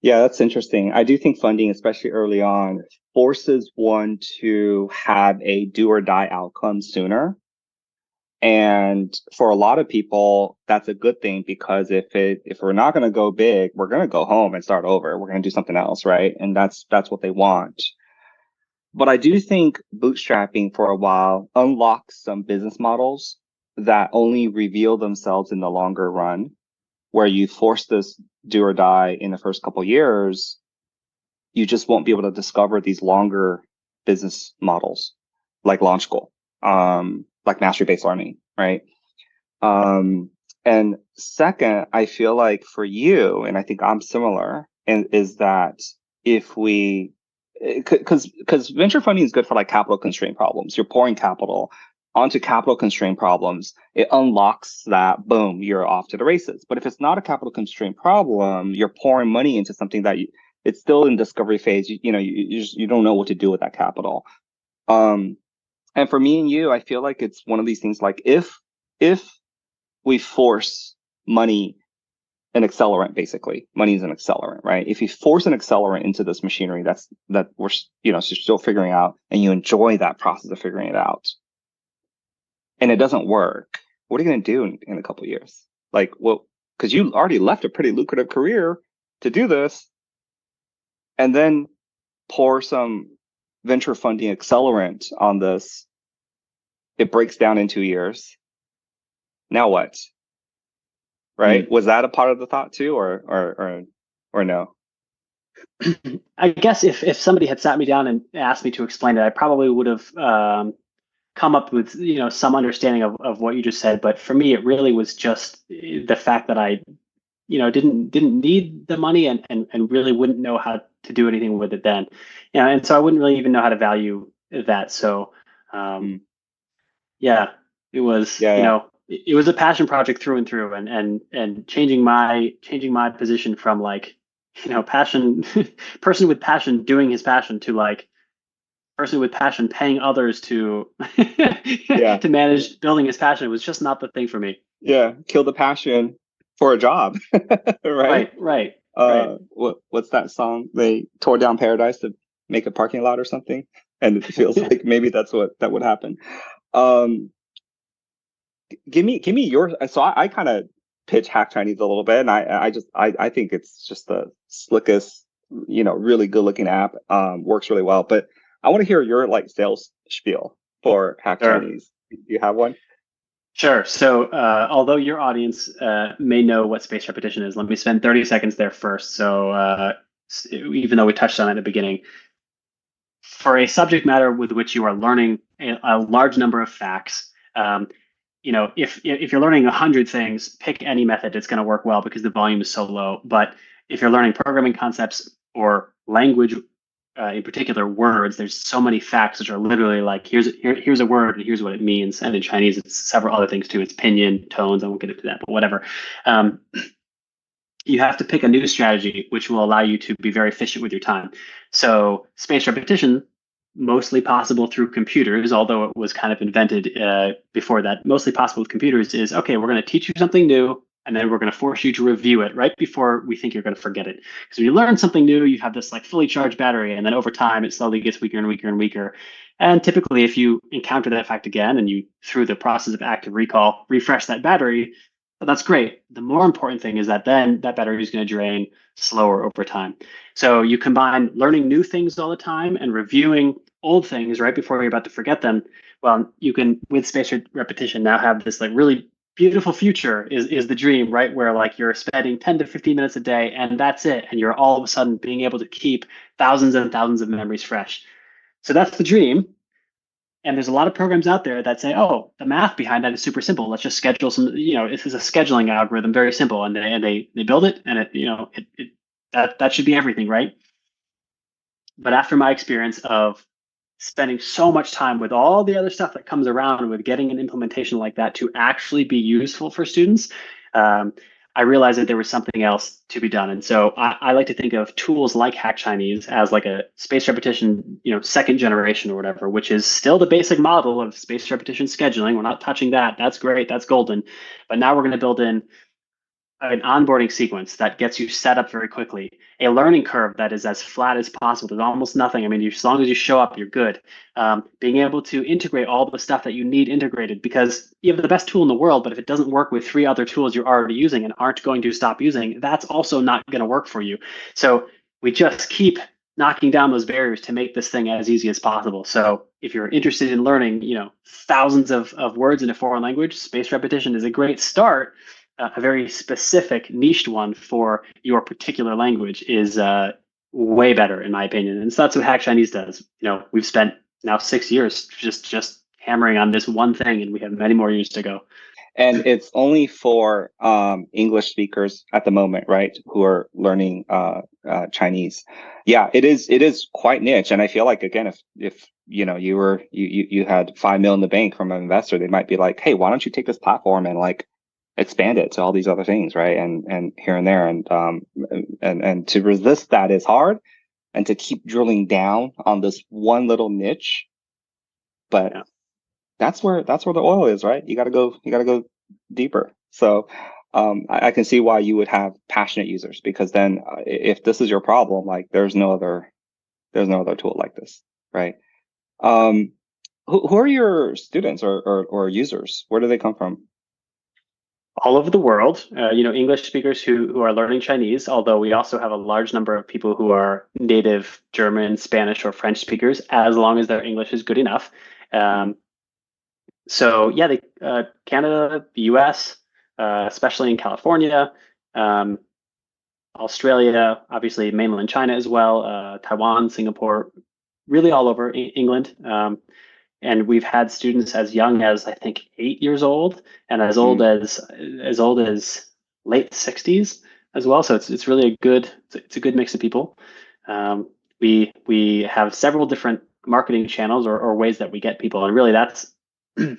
Yeah, that's interesting. I do think funding, especially early on, forces one to have a do or die outcome sooner. And for a lot of people, that's a good thing because if we're not going to go big, we're going to go home and start over. We're going to do something else, right? And that's what they want. But I do think bootstrapping for a while unlocks some business models that only reveal themselves in the longer run, where you force this do or die in the first couple of years, you just won't be able to discover these longer business models like Launch School, like mastery-based learning, right? And second, I feel like for you, and I think I'm similar, and is that if we, because venture funding is good for like capital constraint problems. You're pouring capital onto capital constraint problems. It unlocks that, boom, you're off to the races. But if it's not a capital constraint problem, you're pouring money into something that it's still in discovery phase. You don't know what to do with that capital. And for me and you, I feel like it's one of these things like if we force money, an accelerant, basically. Money is an accelerant, right? If you force an accelerant into this machinery that we're still figuring out, and you enjoy that process of figuring it out, and it doesn't work, what are you going to do in a couple of years? Like, well, because you already left a pretty lucrative career to do this, and then pour some venture funding accelerant on this. It breaks down in 2 years. Now what? Right? Was that a part of the thought too, or no? I guess if somebody had sat me down and asked me to explain it, I probably would have come up with some understanding of what you just said. But for me, it really was just the fact that I didn't need the money and really wouldn't know how to do anything with it then. And so I wouldn't really even know how to value that. So yeah, it was Yeah. it was a passion project through and through, and changing my position from like passion person with passion doing his passion to like person with passion paying others to Yeah. to manage building his passion was just not the thing for me. Yeah. Kill the passion for a job. Right? Right. What's that song? They tore down paradise to make a parking lot or something. And it feels like maybe that would happen. Give me your, so I kind of pitch HackChinese a little bit, and I think it's just the slickest, really good looking app. Works really well. But I want to hear your like sales spiel for HackChinese. Do you have one? Sure. So, although your audience may know what spaced repetition is, let me spend 30 seconds there first. So, even though we touched on it at the beginning, for a subject matter with which you are learning a large number of facts, if you're learning 100 things, pick any method. It's going to work well because the volume is so low. But if you're learning programming concepts or language, in particular words, there's so many facts which are literally like here's a word and here's what it means. And in Chinese, it's several other things too. It's pinyin, tones. I won't get into that, but whatever. You have to pick a new strategy which will allow you to be very efficient with your time. So spaced repetition, mostly possible through computers, although it was kind of invented before that, mostly possible with computers is, okay, we're going to teach you something new, and then we're going to force you to review it right before we think you're going to forget it. Because when you learn something new, you have this like fully charged battery, and then over time, it slowly gets weaker and weaker and weaker. And typically, if you encounter that fact again, and you, through the process of active recall, refresh that battery, well, that's great. The more important thing is that then that battery is going to drain slower over time. So you combine learning new things all the time and reviewing old things right before you're about to forget them. Well, you can, with spaced repetition, now have this like really beautiful future is the dream, right? Where like you're spending 10 to 15 minutes a day and that's it. And you're all of a sudden being able to keep thousands and thousands of memories fresh. So that's the dream. And there's a lot of programs out there that say, oh, the math behind that is super simple. Let's just schedule some, this is a scheduling algorithm, very simple. And they build it and that should be everything, right? But after my experience of spending so much time with all the other stuff that comes around with getting an implementation like that to actually be useful for students, I realized that there was something else to be done. And so I like to think of tools like HackChinese as like a spaced repetition, second generation or whatever, which is still the basic model of spaced repetition scheduling. We're not touching that. That's great. That's golden. But now we're going to build in an onboarding sequence that gets you set up very quickly, a learning curve that is as flat as possible. There's almost nothing. I mean, as long as you show up, you're good. Being able to integrate all the stuff that you need integrated, because you have the best tool in the world, but if it doesn't work with 3 other tools you're already using and aren't going to stop using, that's also not going to work for you. So we just keep knocking down those barriers to make this thing as easy as possible. So if you're interested in learning, thousands of words in a foreign language, spaced repetition is a great start. A very specific niched one for your particular language is way better, in my opinion. And so that's what HackChinese does. We've spent now 6 years just hammering on this one thing, and we have many more years to go. And it's only for English speakers at the moment, right? Who are learning Chinese. Yeah, it is quite niche. And I feel like, again, if you had 5 mil in the bank from an investor, they might be like, hey, why don't you take this platform and like expand it to all these other things, right? And here and there. And to resist that is hard, and to keep drilling down on this one little niche. But yeah, that's where the oil is, right? You gotta go deeper. So I can see why you would have passionate users, because then if this is your problem, like there's no other tool like this, right? Who are your students or users? Where do they come from? All over the world, English speakers who are learning Chinese, although we also have a large number of people who are native German, Spanish, or French speakers, as long as their English is good enough. So yeah, Canada, the US, especially in California, Australia, obviously mainland China as well, Taiwan, Singapore, really all over England. And we've had students as young as, I think, 8 years old, and as old as late 60s as well. So it's really it's a good mix of people. We have several different marketing channels or ways that we get people, and really that's that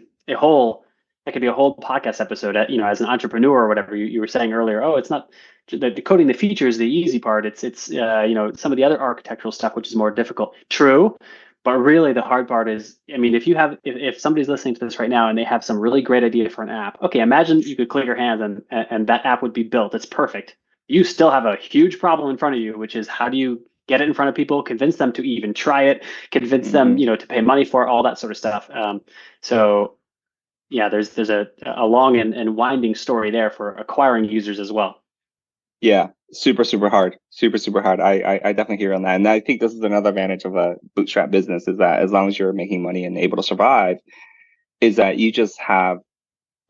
could be a whole podcast episode. As an entrepreneur or whatever you were saying earlier. Oh, it's not the coding the features, the easy part. It's some of the other architectural stuff, which is more difficult. True. But really, the hard part is, I mean, if somebody's listening to this right now and they have some really great idea for an app, okay, imagine you could click your hands and that app would be built. It's perfect. You still have a huge problem in front of you, which is how do you get it in front of people, convince them to even try it, convince them, to pay money for it, all that sort of stuff. So yeah, there's a long and winding story there for acquiring users as well. Yeah, super hard. Super hard. I definitely hear on that. And I think this is another advantage of a bootstrap business, is that as long as you're making money and able to survive, is that you just have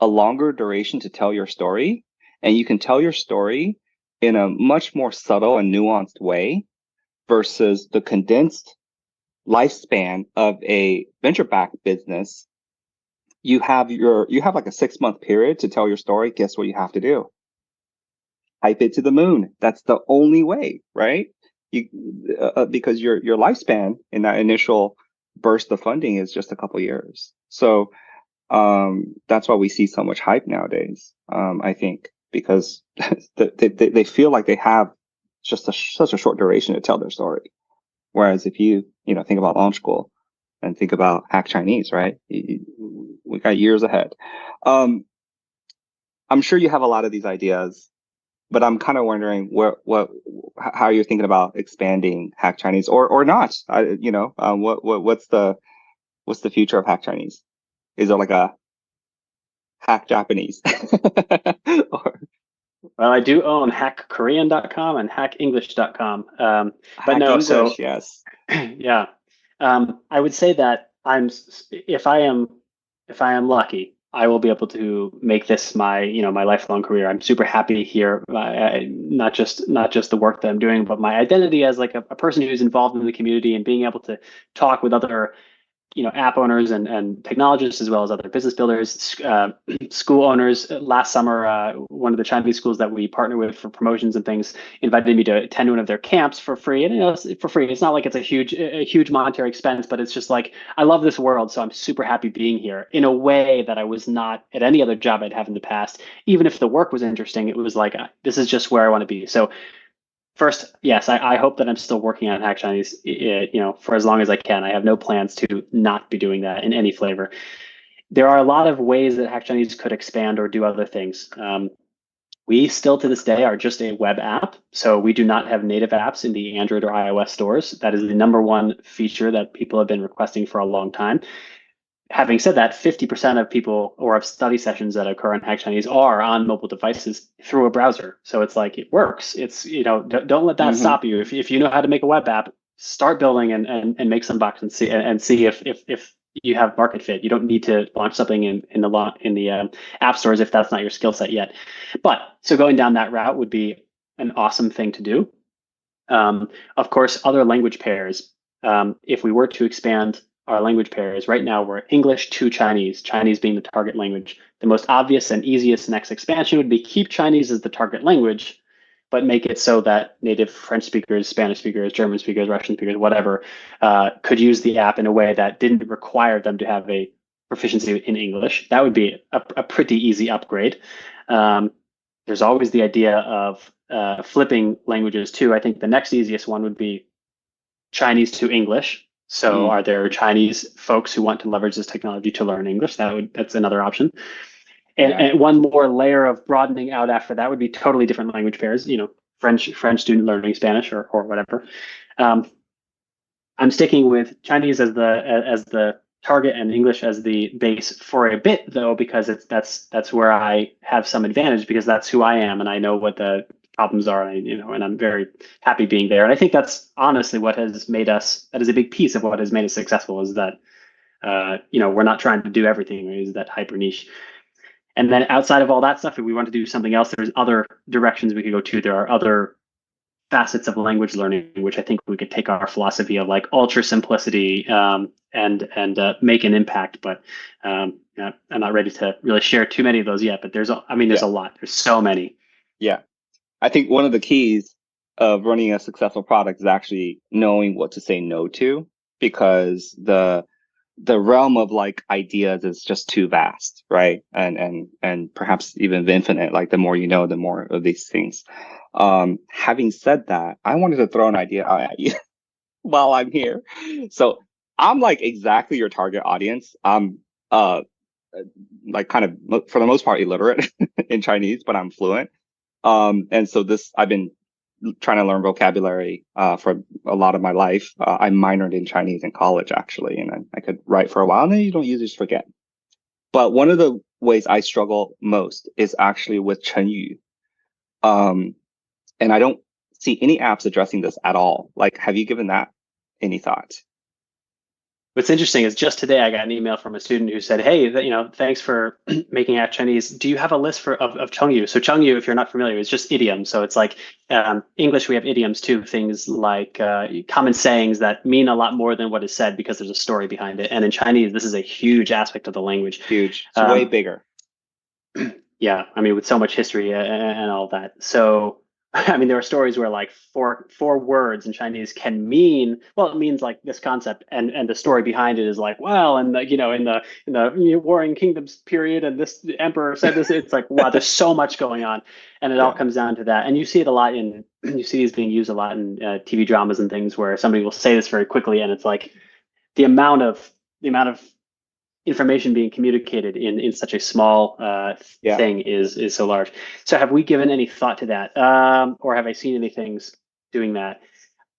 a longer duration to tell your story. And you can tell your story in a much more subtle and nuanced way versus the condensed lifespan of a venture-backed business. You have like a 6-month period to tell your story. Guess what you have to do? Hype it to the moon. That's the only way, right? Because your lifespan in that initial burst of funding is just a couple years. So that's why we see so much hype nowadays. I think because they feel like they have just such a short duration to tell their story. Whereas if you think about Launch School and think about HackChinese, right? We got years ahead. I'm sure you have a lot of these ideas, but I'm kind of wondering how you're thinking about expanding HackChinese or not. What's the future of HackChinese? Is there like a Hack Japanese? Well, I do own hackkorean.com and hackenglish.com. But no, English, so yes. Yeah. I would say that if I am lucky, I will be able to make this my lifelong career. I'm super happy here. Not just the work that I'm doing, but my identity as like a person who's involved in the community and being able to talk with other app owners and technologists, as well as other business builders, school owners. Last summer, one of the Chinese schools that we partner with for promotions and things invited me to attend one of their camps for free. And for free, it's not like it's a huge monetary expense, but it's just like, I love this world, so I'm super happy being here in a way that I was not at any other job I'd have in the past. Even if the work was interesting, it was like, this is just where I want to be. So first, yes, I hope that I'm still working on HackChinese, for as long as I can. I have no plans to not be doing that in any flavor. There are a lot of ways that HackChinese could expand or do other things. We still to this day are just a web app. So we do not have native apps in the Android or iOS stores. That is the number one feature that people have been requesting for a long time. Having said that, 50% of people or of study sessions that occur in HackChinese are on mobile devices through a browser. So it's like it works. It's, don't let that Mm-hmm. stop you. If you know how to make a web app, start building and make some bucks and see if you have market fit. You don't need to launch something in the app stores if that's not your skill set yet. But so going down that route would be an awesome thing to do. Of course, other language pairs. If we were to expand our language pairs, right now we're English to Chinese, Chinese being the target language. The most obvious and easiest next expansion would be keep Chinese as the target language, but make it so that native French speakers, Spanish speakers, German speakers, Russian speakers, whatever, could use the app in a way that didn't require them to have a proficiency in English. That would be a pretty easy upgrade. Um, there's always the idea of flipping languages too. I think the next easiest one would be Chinese to English. So Mm. are there Chinese folks who want to leverage this technology to learn English? That's another option. Yeah. And one more layer of broadening out after that would be totally different language pairs, French student learning Spanish or whatever. Um, I'm sticking with Chinese as the target and English as the base for a bit though, because that's where I have some advantage because that's who I am and I know what the problems are and I'm very happy being there. And I think that's honestly what has made us, that is a big piece of what has made us successful is that we're not trying to do everything, right? Is that hyper niche. And then outside of all that stuff, if we want to do something else, there's other directions we could go to. There are other facets of language learning, which I think we could take our philosophy of like ultra simplicity and make an impact. But I'm not ready to really share too many of those yet. But there's Yeah. a lot. There's so many. Yeah. I think one of the keys of running a successful product is actually knowing what to say no to, because the realm of like ideas is just too vast, right? And perhaps even infinite. Like the more you know, the more of these things. Having said that, I wanted to throw an idea out at you while I'm here. So I'm like exactly your target audience. I'm like kind of for the most part illiterate in Chinese, but I'm fluent. And so I've been trying to learn vocabulary for a lot of my life. I minored in Chinese in college, actually, and I could write for a while, and then you don't usually just forget. But one of the ways I struggle most is actually with Chenyu. Um, and I don't see any apps addressing this at all. Like, have you given that any thought? What's interesting is just today I got an email from a student who said, "Hey, thanks for making out Chinese. Do you have a list of Chengyu?" So Chengyu, if you're not familiar, is just idioms. So it's like English, we have idioms too, things like common sayings that mean a lot more than what is said because there's a story behind it. And in Chinese, this is a huge aspect of the language. Huge. It's way Um, bigger. yeah, I mean, with so much history and all that. So, I mean, there are stories where like four words in Chinese can mean, well, it means like this concept, and the story behind it is like, well, and in the Warring Kingdoms period, and this emperor said this. It's like, wow, there's so much going on, and it all Yeah. comes down to that. And you see it a lot you see these being used a lot in TV dramas and things where somebody will say this very quickly, and it's like the amount of information being communicated in such a small Yeah. thing is so large. So have we given any thought to that, or have I seen any things doing that?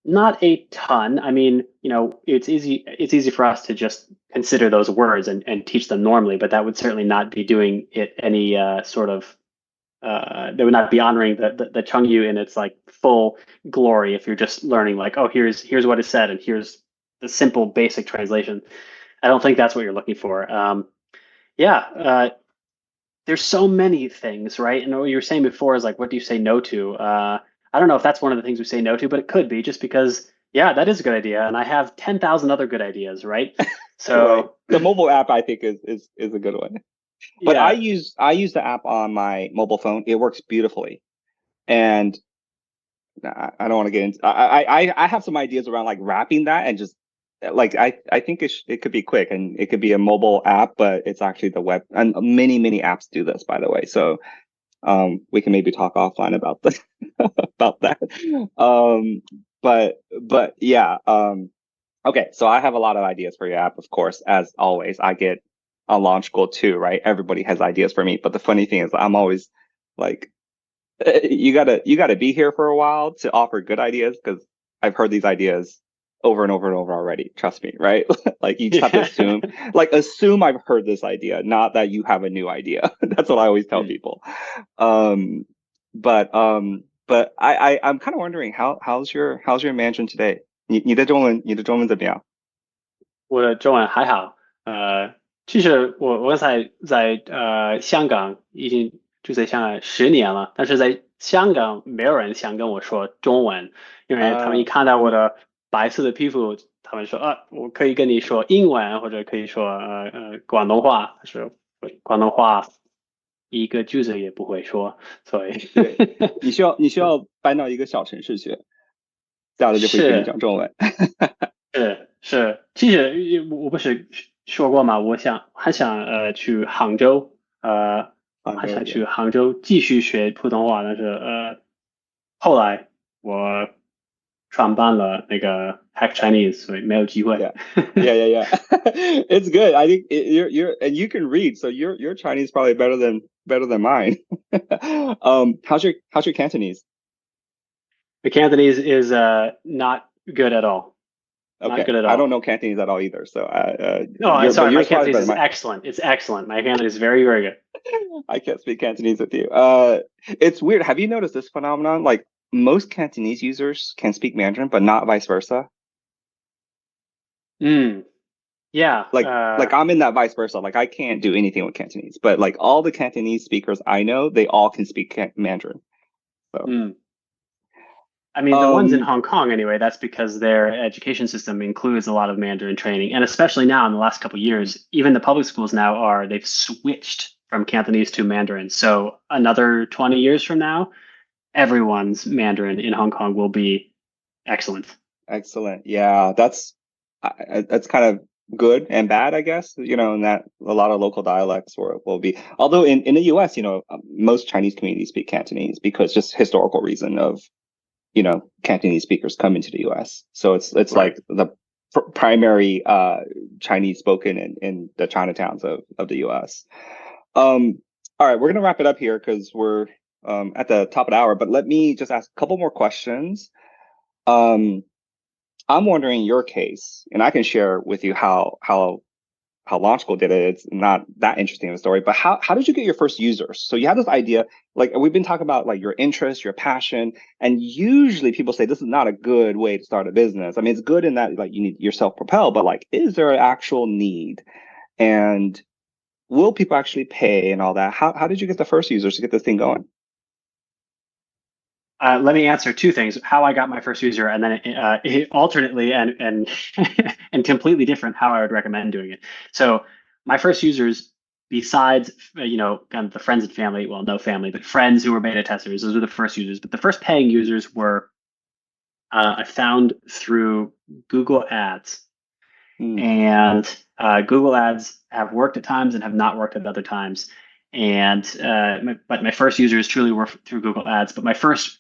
Not a ton. I mean, it's easy. It's easy for us to just consider those words and teach them normally, but that would certainly not be doing it any sort of. That would not be honoring the Chengyu in its like full glory if you're just learning like, oh, here's what is said and here's the simple basic translation. I don't think that's what you're looking for. Yeah, there's so many things, right? And what you were saying before is like, what do you say no to? I don't know if that's one of the things we say no to, but it could be just because, yeah, that is a good idea, and I have 10,000 other good ideas, right? Right. So, The mobile app I think is a good one. But I yeah, use the app on my mobile phone. It works beautifully. And I don't want to get into. I have some ideas around like wrapping that and just like I think it could be quick and it could be a mobile app, but it's actually the web, and many apps do this, by the way. So we can maybe talk offline about the about that. Um, but yeah. Okay, so I have a lot of ideas for your app, of course. As always, I get a launch goal too, right? Everybody has ideas for me, but the funny thing is, I'm always like you gotta be here for a while to offer good ideas because I've heard these ideas over and over and over already. Trust me, right? Like you just have to Yeah. assume I've heard this idea, not that you have a new idea. That's what I always tell people. Um, but I'm kind of wondering how's your management today?你的中文怎么样？我的中文还好，其实我在香港已经住在香港10年了，但是在香港没有人想跟我说中文，因为他们一看到我的白色的皮肤，他们说我可以跟你说英文或者可以说广东话，但是广东话一个句子也不会说，所以对，你需要搬到一个小城市去，这样子就会跟你是讲中文。是，其实我不是说过吗？还想去杭州，还想去杭州继续学普通话，但是后来我创办了那个 HackChinese，所以没有机会。Yeah, yeah. It's good. I think you're and you can read, so your Chinese is probably better than mine. How's your Cantonese? The Cantonese is not good at all. Not Okay, good at I don't all. know Cantonese at all either. So No, I'm but sorry. My yours probably Cantonese better than is mine. excellent. It's excellent. My Cantonese is very, very good. I can't speak Cantonese with you. It's weird. Have you noticed this phenomenon? Like most Cantonese users can speak Mandarin, but not vice versa. Yeah. Like I'm in that vice versa. Like I can't do anything with Cantonese, but like all the Cantonese speakers I know, they all can speak Mandarin. So, I mean, the ones in Hong Kong, anyway, that's because their education system includes a lot of Mandarin training. And especially now in the last couple of years, even the public schools now they've switched from Cantonese to Mandarin. So another 20 years from now, everyone's Mandarin in Hong Kong will be excellent. excellent. Yeah, that's kind of good and bad, I guess. And that a lot of local dialects will be. Although in the U.S., most Chinese communities speak Cantonese because just historical reason of Cantonese speakers come into the U.S. So it's Right. like the primary Chinese spoken in the Chinatowns of the U.S. All right, we're gonna wrap it up here because we're at the top of the hour. But let me just ask a couple more questions. I'm wondering your case, and I can share with you how Launch School did it. It's not that interesting of a story, but how did you get your first users? So you had this idea, like we've been talking about like your interest, your passion, and usually people say this is not a good way to start a business. I mean, it's good in that like you need your self-propel, but like, is there an actual need? And will people actually pay and all that? How did you get the first users to get this thing going? Let me answer two things: how I got my first user, and then alternately and and completely different how I would recommend doing it. So my first users, besides kind of the friends and family, well, no family, but friends who were beta testers, those were the first users. But the first paying users were I found through Google Ads, and Google Ads have worked at times and have not worked at other times. And but my first users truly were through Google Ads. But my first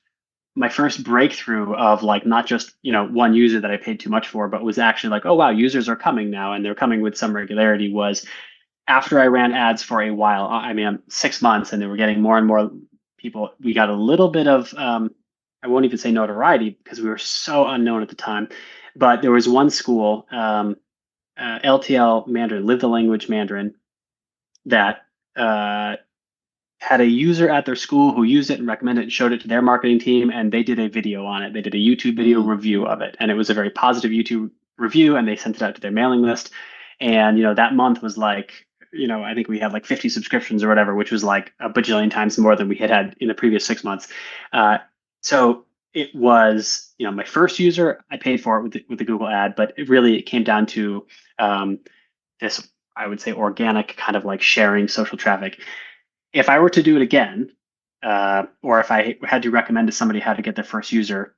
breakthrough of like not just one user that I paid too much for, but was actually like, oh wow, users are coming now and they're coming with some regularity, was after I ran ads for a while. I mean, 6 months, and they were getting more and more people. We got a little bit of I won't even say notoriety because we were so unknown at the time, but there was one school, LTL Mandarin, Live the Language Mandarin, that had a user at their school who used it and recommended it and showed it to their marketing team, and they did a video on it. They did a YouTube video review of it, and it was a very positive YouTube review, and they sent it out to their mailing list. And that month was like, I think we had like 50 subscriptions or whatever, which was like a bajillion times more than we had in the previous 6 months. So it was, my first user. I paid for it with the Google ad, but it came down to this, I would say, organic kind of like sharing social traffic. If I were to do it again, or if I had to recommend to somebody how to get their first user,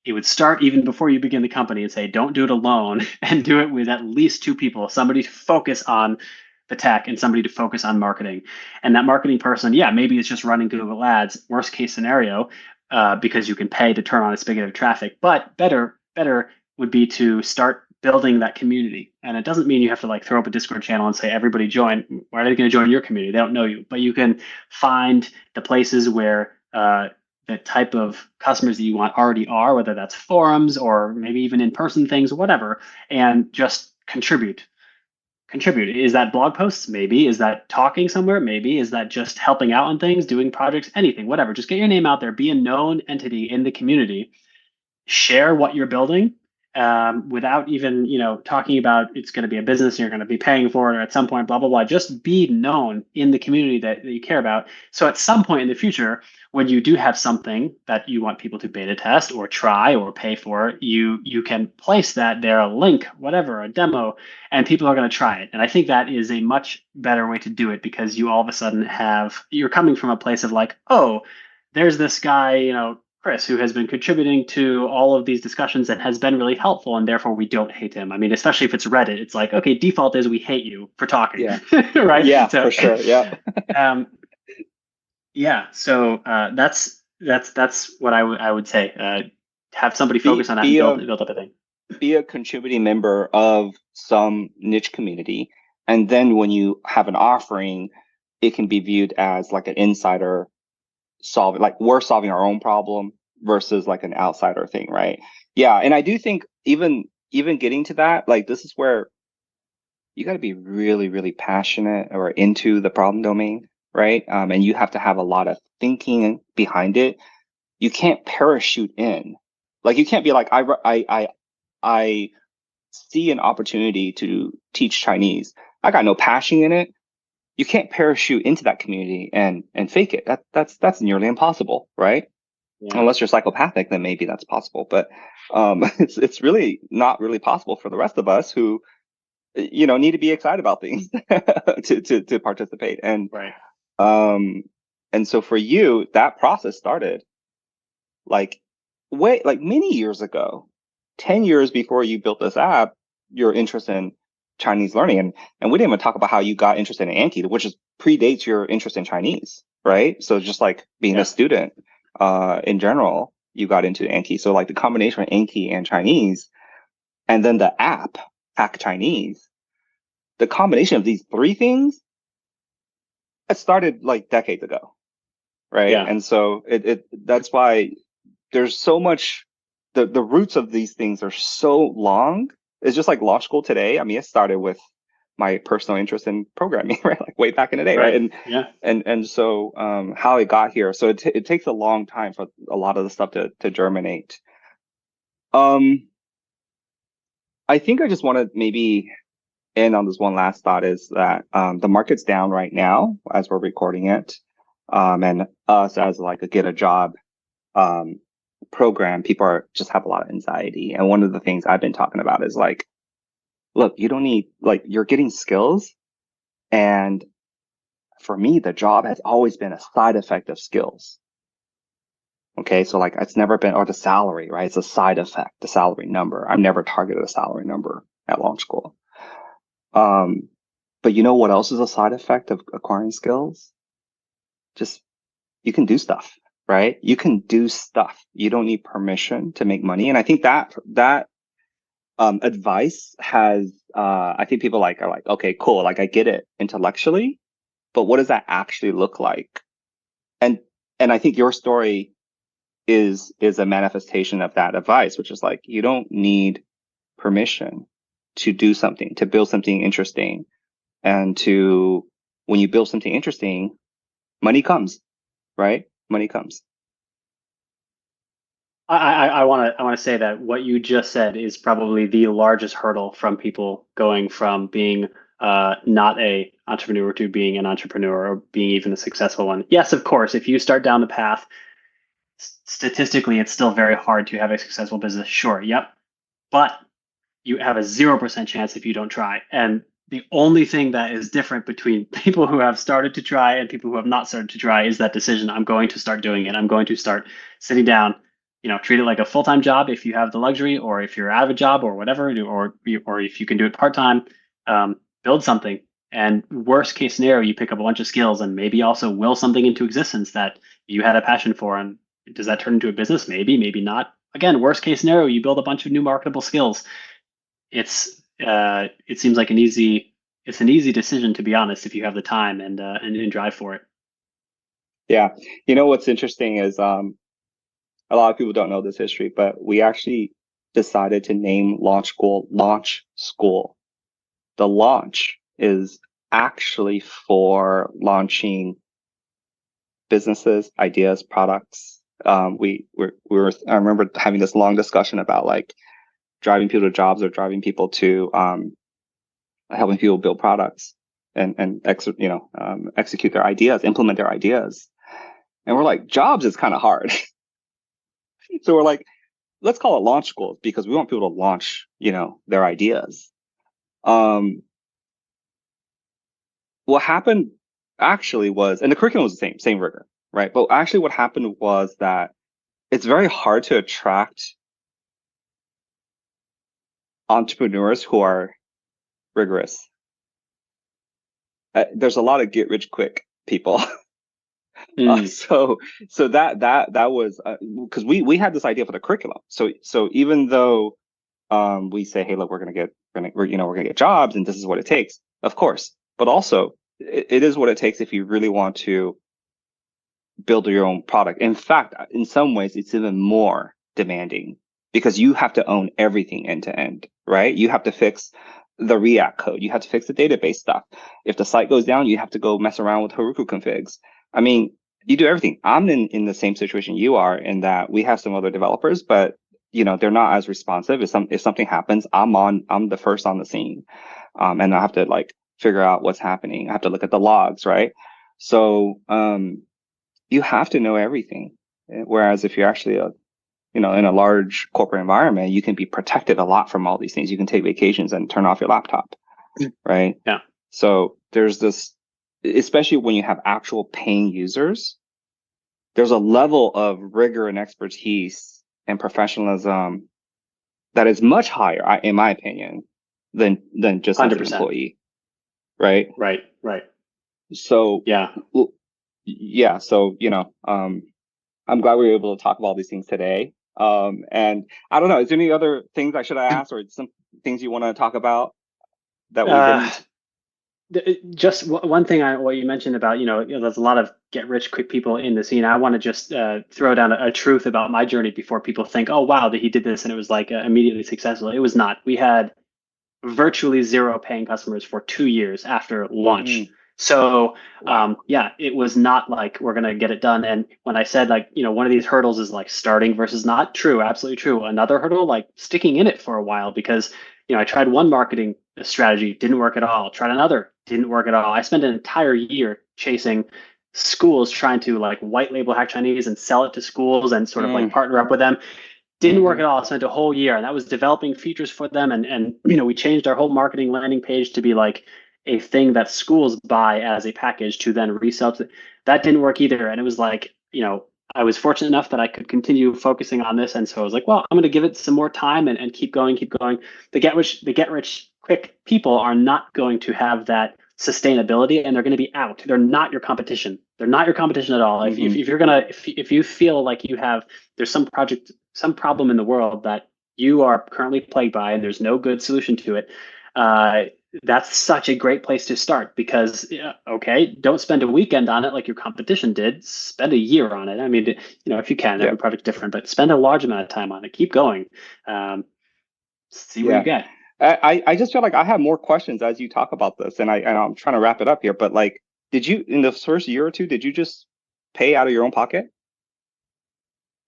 it would start even before you begin the company and say, don't do it alone, and do it with at least two people, somebody to focus on the tech and somebody to focus on marketing. And that marketing person, yeah, maybe it's just running Google Ads, worst case scenario, because you can pay to turn on a spigot of traffic. But better would be to start building that community. And it doesn't mean you have to like throw up a Discord channel and say, everybody join. Why are they going to join your community? They don't know you. But you can find the places where the type of customers that you want already are, whether that's forums or maybe even in-person things, whatever, and just contribute. Is that blog posts? Maybe. Is that talking somewhere? Maybe. Is that just helping out on things, doing projects, anything, whatever. Just get your name out there, be a known entity in the community, share what you're building, without even talking about it's going to be a business, you're going to be paying for it, or at some point, blah blah blah. Just be known in the community that you care about. So at some point in the future, when you do have something that you want people to beta test or try or pay for, you can place that there, a link, whatever, a demo, and people are going to try it. And I think that is a much better way to do it, because you all of a sudden you're coming from a place of like, oh, there's this guy, Chris, who has been contributing to all of these discussions and has been really helpful, and therefore we don't hate him. I mean, especially if it's Reddit, it's like, okay, default is we hate you for talking, Yeah. right? Yeah, So, for sure. Yeah. Yeah. So that's what I would say. Have somebody focus on that and build up a thing. Be a contributing member of some niche community, and then when you have an offering, it can be viewed as like an insider solving, like we're solving our own problem versus like an outsider thing, right? Yeah, and I do think even getting to that, like this is where you got to be really, really passionate or into the problem domain, right? And you have to have a lot of thinking behind it. You can't parachute in. Like you can't be like, I see an opportunity to teach Chinese. I got no passion in it. You can't parachute into that community and fake it. That's nearly impossible, right? Yeah. Unless you're psychopathic, then maybe that's possible. But it's really not really possible for the rest of us who need to be excited about things to participate. And Right. And so for you, that process started like many years ago, 10 years before you built this app. Your interest in Chinese learning, and we didn't even talk about how you got interested in Anki, which predates your interest in Chinese, right? So just like being a student, in general, you got into Anki. So like the combination of Anki and Chinese, and then the app HackChinese, the combination of these three things, it started like decades ago, right? Yeah. And so that's why there's so much. The roots of these things are so long. It's just like law school today. I mean, it started with my personal interest in programming, right? Like way back in the day, right? And yeah. And so how it got here. So it takes a long time for a lot of the stuff to germinate. I think I just want to maybe end on this one last thought, is that the market's down right now as we're recording it, and us as like a get a job program, people just have a lot of anxiety. And one of the things I've been talking about is like, look, you don't need, like, you're getting skills. And for me, the job has always been a side effect of skills. Okay. So like, it's never been, or the salary, right? It's a side effect, the salary number. I've never targeted a salary number at launch school. But you know what else is a side effect of acquiring skills? Just, you can do stuff, right? You can do stuff. You don't need permission to make money. And I think that advice has, I think people are like, okay, cool. Like I get it intellectually, but what does that actually look like? And I think your story is a manifestation of that advice, which is like, you don't need permission to do something, to build something interesting. And when you build something interesting, money comes, right? Money comes. I want to say that what you just said is probably the largest hurdle from people going from being not a entrepreneur to being an entrepreneur, or being even a successful one. Yes, of course, if you start down the path, statistically, it's still very hard to have a successful business. Sure, yep, but you have a 0% chance if you don't try. And the only thing that is different between people who have started to try and people who have not started to try is that decision. I'm going to start doing it. I'm going to start sitting down, treat it like a full-time job if you have the luxury, or if you're out of a job or whatever, or if you can do it part-time, build something. And worst case scenario, you pick up a bunch of skills and maybe also will something into existence that you had a passion for. And does that turn into a business? Maybe, maybe not. Again, worst case scenario, you build a bunch of new marketable skills. It seems like it's an easy decision, to be honest, if you have the time and drive for it. Yeah. You know what's interesting is a lot of people don't know this history, but we actually decided to name Launch School Launch School. The launch is actually for launching businesses, ideas, products. We were I remember having this long discussion about like driving people to jobs or driving people to helping people build products and execute their ideas, implement their ideas. And we're like, jobs is kind of hard. So we're like, let's call it launch schools because we want people to launch, their ideas. Um, what happened actually was, and the curriculum was the same rigor, right? But actually what happened was that it's very hard to attract entrepreneurs who are rigorous. There's a lot of get rich quick people. So that was because we had this idea for the curriculum. So even though we say, hey, look, we're gonna get jobs, and this is what it takes, of course. But also, it is what it takes if you really want to build your own product. In fact, in some ways, it's even more demanding because you have to own everything end to end, right? You have to fix the React code. You have to fix the database stuff. If the site goes down, you have to go mess around with Heroku configs. I mean, you do everything. I'm in the same situation you are in that we have some other developers, but they're not as responsive. If something happens, I'm the first on the scene. And I have to like figure out what's happening. I have to look at the logs, right? So you have to know everything. Whereas if you're actually in a large corporate environment, you can be protected a lot from all these things. You can take vacations and turn off your laptop, right? Yeah. So there's this, especially when you have actual paying users, there's a level of rigor and expertise and professionalism that is much higher, in my opinion, than just as an 100%. employee, right? Right. So Yeah. yeah, so I'm glad we were able to talk about all these things today. And I don't know, is there any other things I should have asked or some things you want to talk about that we didn't? Just one thing, what you mentioned about, there's a lot of get rich quick people in the scene. I want to just throw down a truth about my journey before people think, oh, wow, that he did this and it was like immediately successful. It was not. We had virtually zero paying customers for 2 years after launch. So yeah, it was not like we're gonna get it done. And when I said like, one of these hurdles is like starting versus not, true, absolutely true. Another hurdle, like sticking in it for a while because I tried one marketing strategy, didn't work at all. Tried another, didn't work at all. I spent an entire year chasing schools trying to like white label Hack Chinese and sell it to schools and sort of like partner up with them. Didn't work at all. I spent a whole year, and that was developing features for them. And we changed our whole marketing landing page to be like a thing that schools buy as a package to then resell. That didn't work either. And it was like, I was fortunate enough that I could continue focusing on this. And so I was like, well, I'm going to give it some more time and keep going. The get rich quick people are not going to have that sustainability, and they're going to be out. They're not your competition. They're not your competition at all. If you're gonna, if you feel like there's some problem in the world that you are currently plagued by, and there's no good solution to it, that's such a great place to start because, okay, don't spend a weekend on it like your competition did. Spend a year on it. I mean, if you can, every project's different, but spend a large amount of time on it. Keep going. See where you get. I just feel like I have more questions as you talk about this, and I'm trying to wrap it up here. But like, did you in the first year or two, did you just pay out of your own pocket?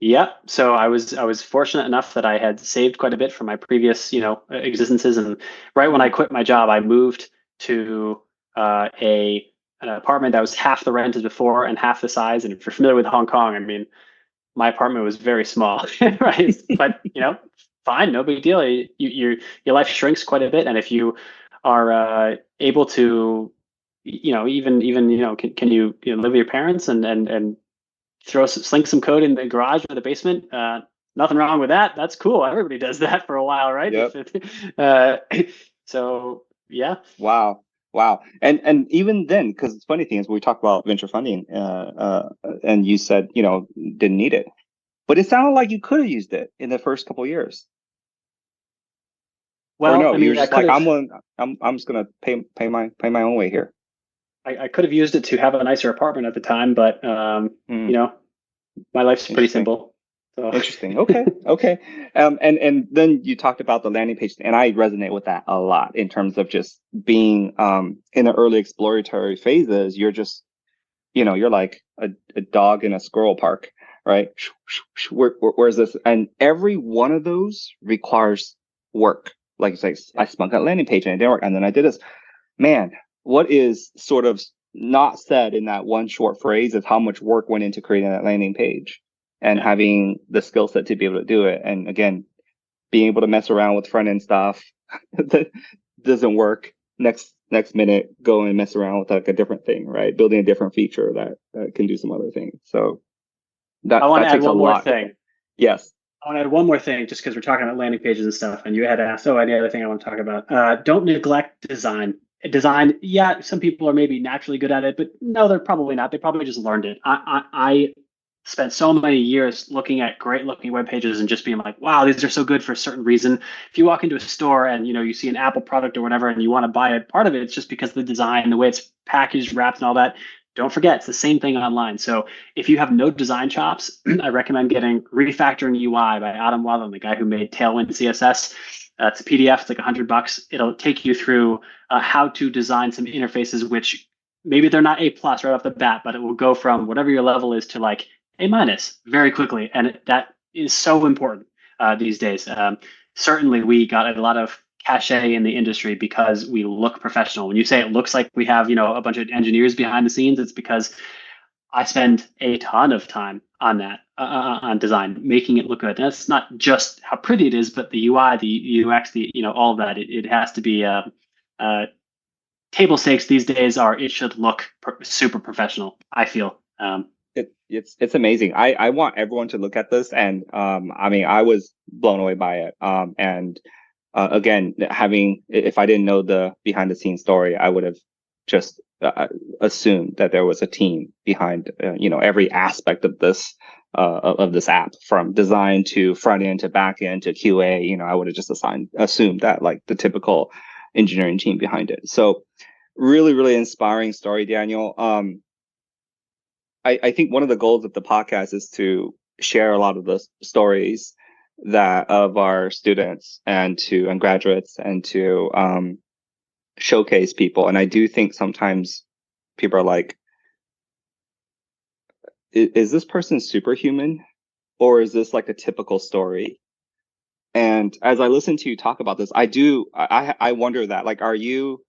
Yeah. So I was fortunate enough that I had saved quite a bit from my previous, existences. And right when I quit my job, I moved to an apartment that was half the rent as before and half the size. And if you're familiar with Hong Kong, I mean, my apartment was very small, right? But fine, no big deal. Your life shrinks quite a bit, and if you are able to, even can you, live with your parents and sling some code in the garage or the basement. Nothing wrong with that. That's cool. Everybody does that for a while, right? Yep. So yeah. Wow. And even then, because the funny thing is, we talked about venture funding, and you said didn't need it, but it sounded like you could have used it in the first couple of years. Well, or no, I mean, you're just like I'm just gonna pay my own way here. I could have used it to have a nicer apartment at the time, but Hmm. my life's pretty Interesting. simple. So Interesting. Okay. Okay. And then you talked about the landing page, and I resonate with that a lot in terms of just being in the early exploratory phases. You're just, you're like a dog in a squirrel park, right? Where's this? And every one of those requires work. Like it's like I spun that landing page and it didn't work, and then I did this. Man, what is sort of not said in that one short phrase is how much work went into creating that landing page and yeah. having the skill set to be able to do it. And again, being able to mess around with front end stuff that doesn't work. Next minute, go and mess around with like a different thing, right? Building a different feature that can do some other things. So I that want to that add takes a one more lot. thing. Yes. I want to add one more thing, just because we're talking about landing pages and stuff, and you had asked, oh, any other thing I want to talk about. Don't neglect design. Design, yeah, some people are maybe naturally good at it, but no, they're probably not. They probably just learned it. I spent so many years looking at great looking web pages and just being like, wow, these are so good for a certain reason. If you walk into a store and you see an Apple product or whatever and you want to buy it, part of it, it's just because of the design, the way it's packaged, wrapped, and all that. Don't forget, it's the same thing online. So if you have no design chops, I recommend getting Refactoring UI by Adam Wathan, the guy who made Tailwind CSS. It's a PDF. It's like $100. It'll take you through how to design some interfaces, which maybe they're not A plus right off the bat, but it will go from whatever your level is to like A minus very quickly, and that is so important these days. Certainly, we got a lot of cachet in the industry because we look professional. When you say it looks like we have a bunch of engineers behind the scenes, it's because I spend a ton of time on that, on design, making it look good. And that's not just how pretty it is, but the UI, the UX, all of that. It has to be uh, table stakes these days are it should look super professional, I feel. It's amazing. I want everyone to look at this, and I mean, I was blown away by it. And again, having if I didn't know the behind the scenes story, I would have just assumed that there was a team behind every aspect of this app, from design to front end to back end to QA. I would have just assumed that, like, the typical engineering team behind it. So really, really inspiring story, Daniel. I think one of the goals of the podcast is to share a lot of the stories that of our students and graduates, and to showcase people. And I do think sometimes people are like, is this person superhuman, or is this like a typical story? And as I listen to you talk about this, I wonder that, like, do you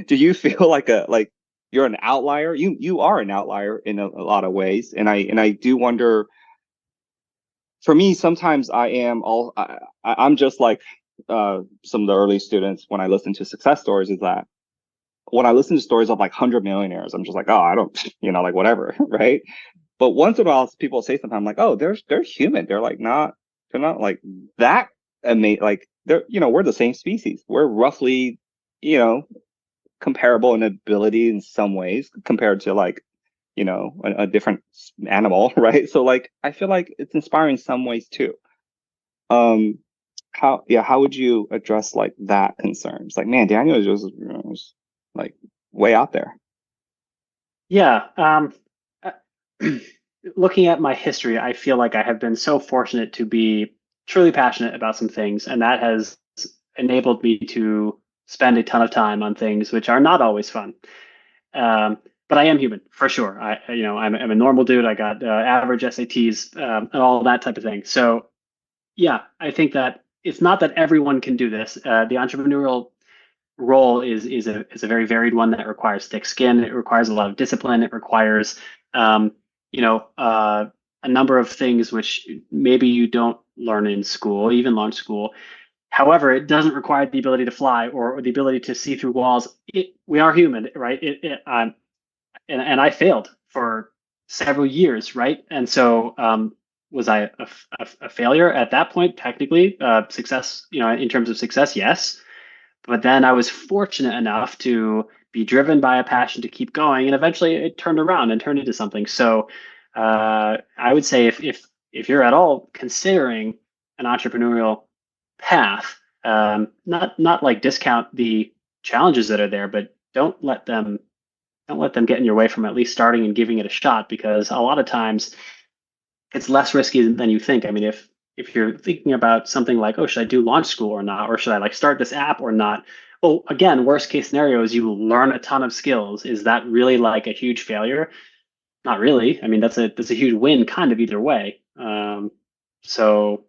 do you feel like you're an outlier? You are an outlier in a lot of ways, and I do wonder. For me, sometimes I'm just like some of the early students when I listen to success stories. Is that when I listen to stories of like 100 millionaires, I'm just like, oh, I don't, like, whatever, right? But once in a while, people say something, I'm like, oh, they're human. They're not like that amazing. Like, we're the same species. We're roughly, you know, comparable in ability in some ways compared to, like, a different animal, right? So, like, I feel like it's inspiring in some ways too. Um, how would you address like that concern? It's like, man, Daniel is just like way out there. Yeah. Uh, Looking at my history, I feel like I have been so fortunate to be truly passionate about some things, and that has enabled me to spend a ton of time on things which are not always fun. But I am human for sure. I'm a normal dude. I got average SATs and all that type of thing. So yeah, I think that it's not that everyone can do this. The entrepreneurial role is a very varied one that requires thick skin. It requires a lot of discipline. It requires um, a number of things which maybe you don't learn in school, even launch school. However, it doesn't require the ability to fly or the ability to see through walls. We are human, right? And I failed for several years, right? And so was I a failure at that point? Technically, success, in terms of success, yes. But then I was fortunate enough to be driven by a passion to keep going, and eventually it turned around and turned into something. So I would say if you're at all considering an entrepreneurial path, not like discount the challenges that are there, but don't let them don't let them get in your way from at least starting and giving it a shot, because a lot of times it's less risky than you think. I mean, if you're thinking about something like, oh, should I do launch school or not, or should I like start this app or not? Well, again, worst case scenario is you learn a ton of skills. Is that really like a huge failure? Not really. I mean, that's a huge win, kind of either way. So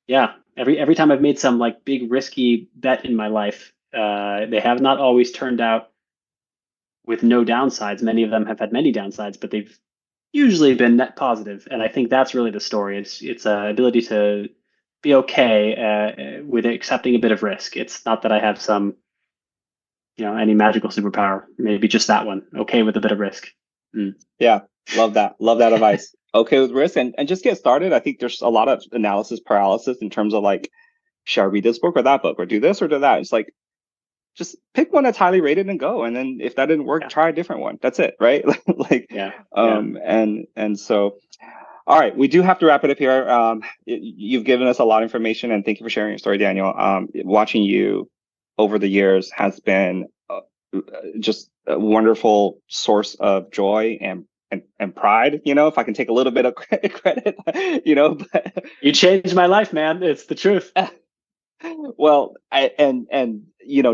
yeah, every time I've made some like big risky bet in my life, they have not always turned out with no downsides. Many of them have had many downsides, but they've usually been net positive. And I think that's really the story. It's a ability to be okay with accepting a bit of risk. It's not that I have some, any magical superpower. Maybe just that one. Okay with a bit of risk. Yeah, love that. Love that advice. Okay with risk, and just get started. I think there's a lot of analysis paralysis in terms of like, should I read this book or that book, or do this or do that? It's like, just pick one that's highly rated and go. And then if that didn't work, try a different one. That's it, right? And so, all right, we do have to wrap it up here. You've given us a lot of information, and thank you for sharing your story, Daniel. Watching you over the years has been just a wonderful source of joy and pride. If I can take a little bit of credit, but you changed my life, man. It's the truth. Well,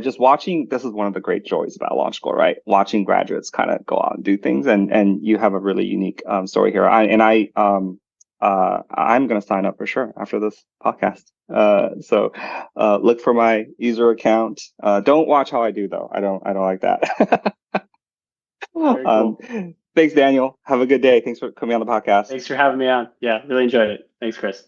just watching, this is one of the great joys about launch school, right? Watching graduates kind of go out and do things, and you have a really unique story here. I'm going to sign up for sure after this podcast. So look for my user account. Don't watch how I do though. I don't like that. Very cool. Thanks, Daniel. Have a good day. Thanks for coming on the podcast. Thanks for having me on. Yeah, really enjoyed it. Thanks, Chris.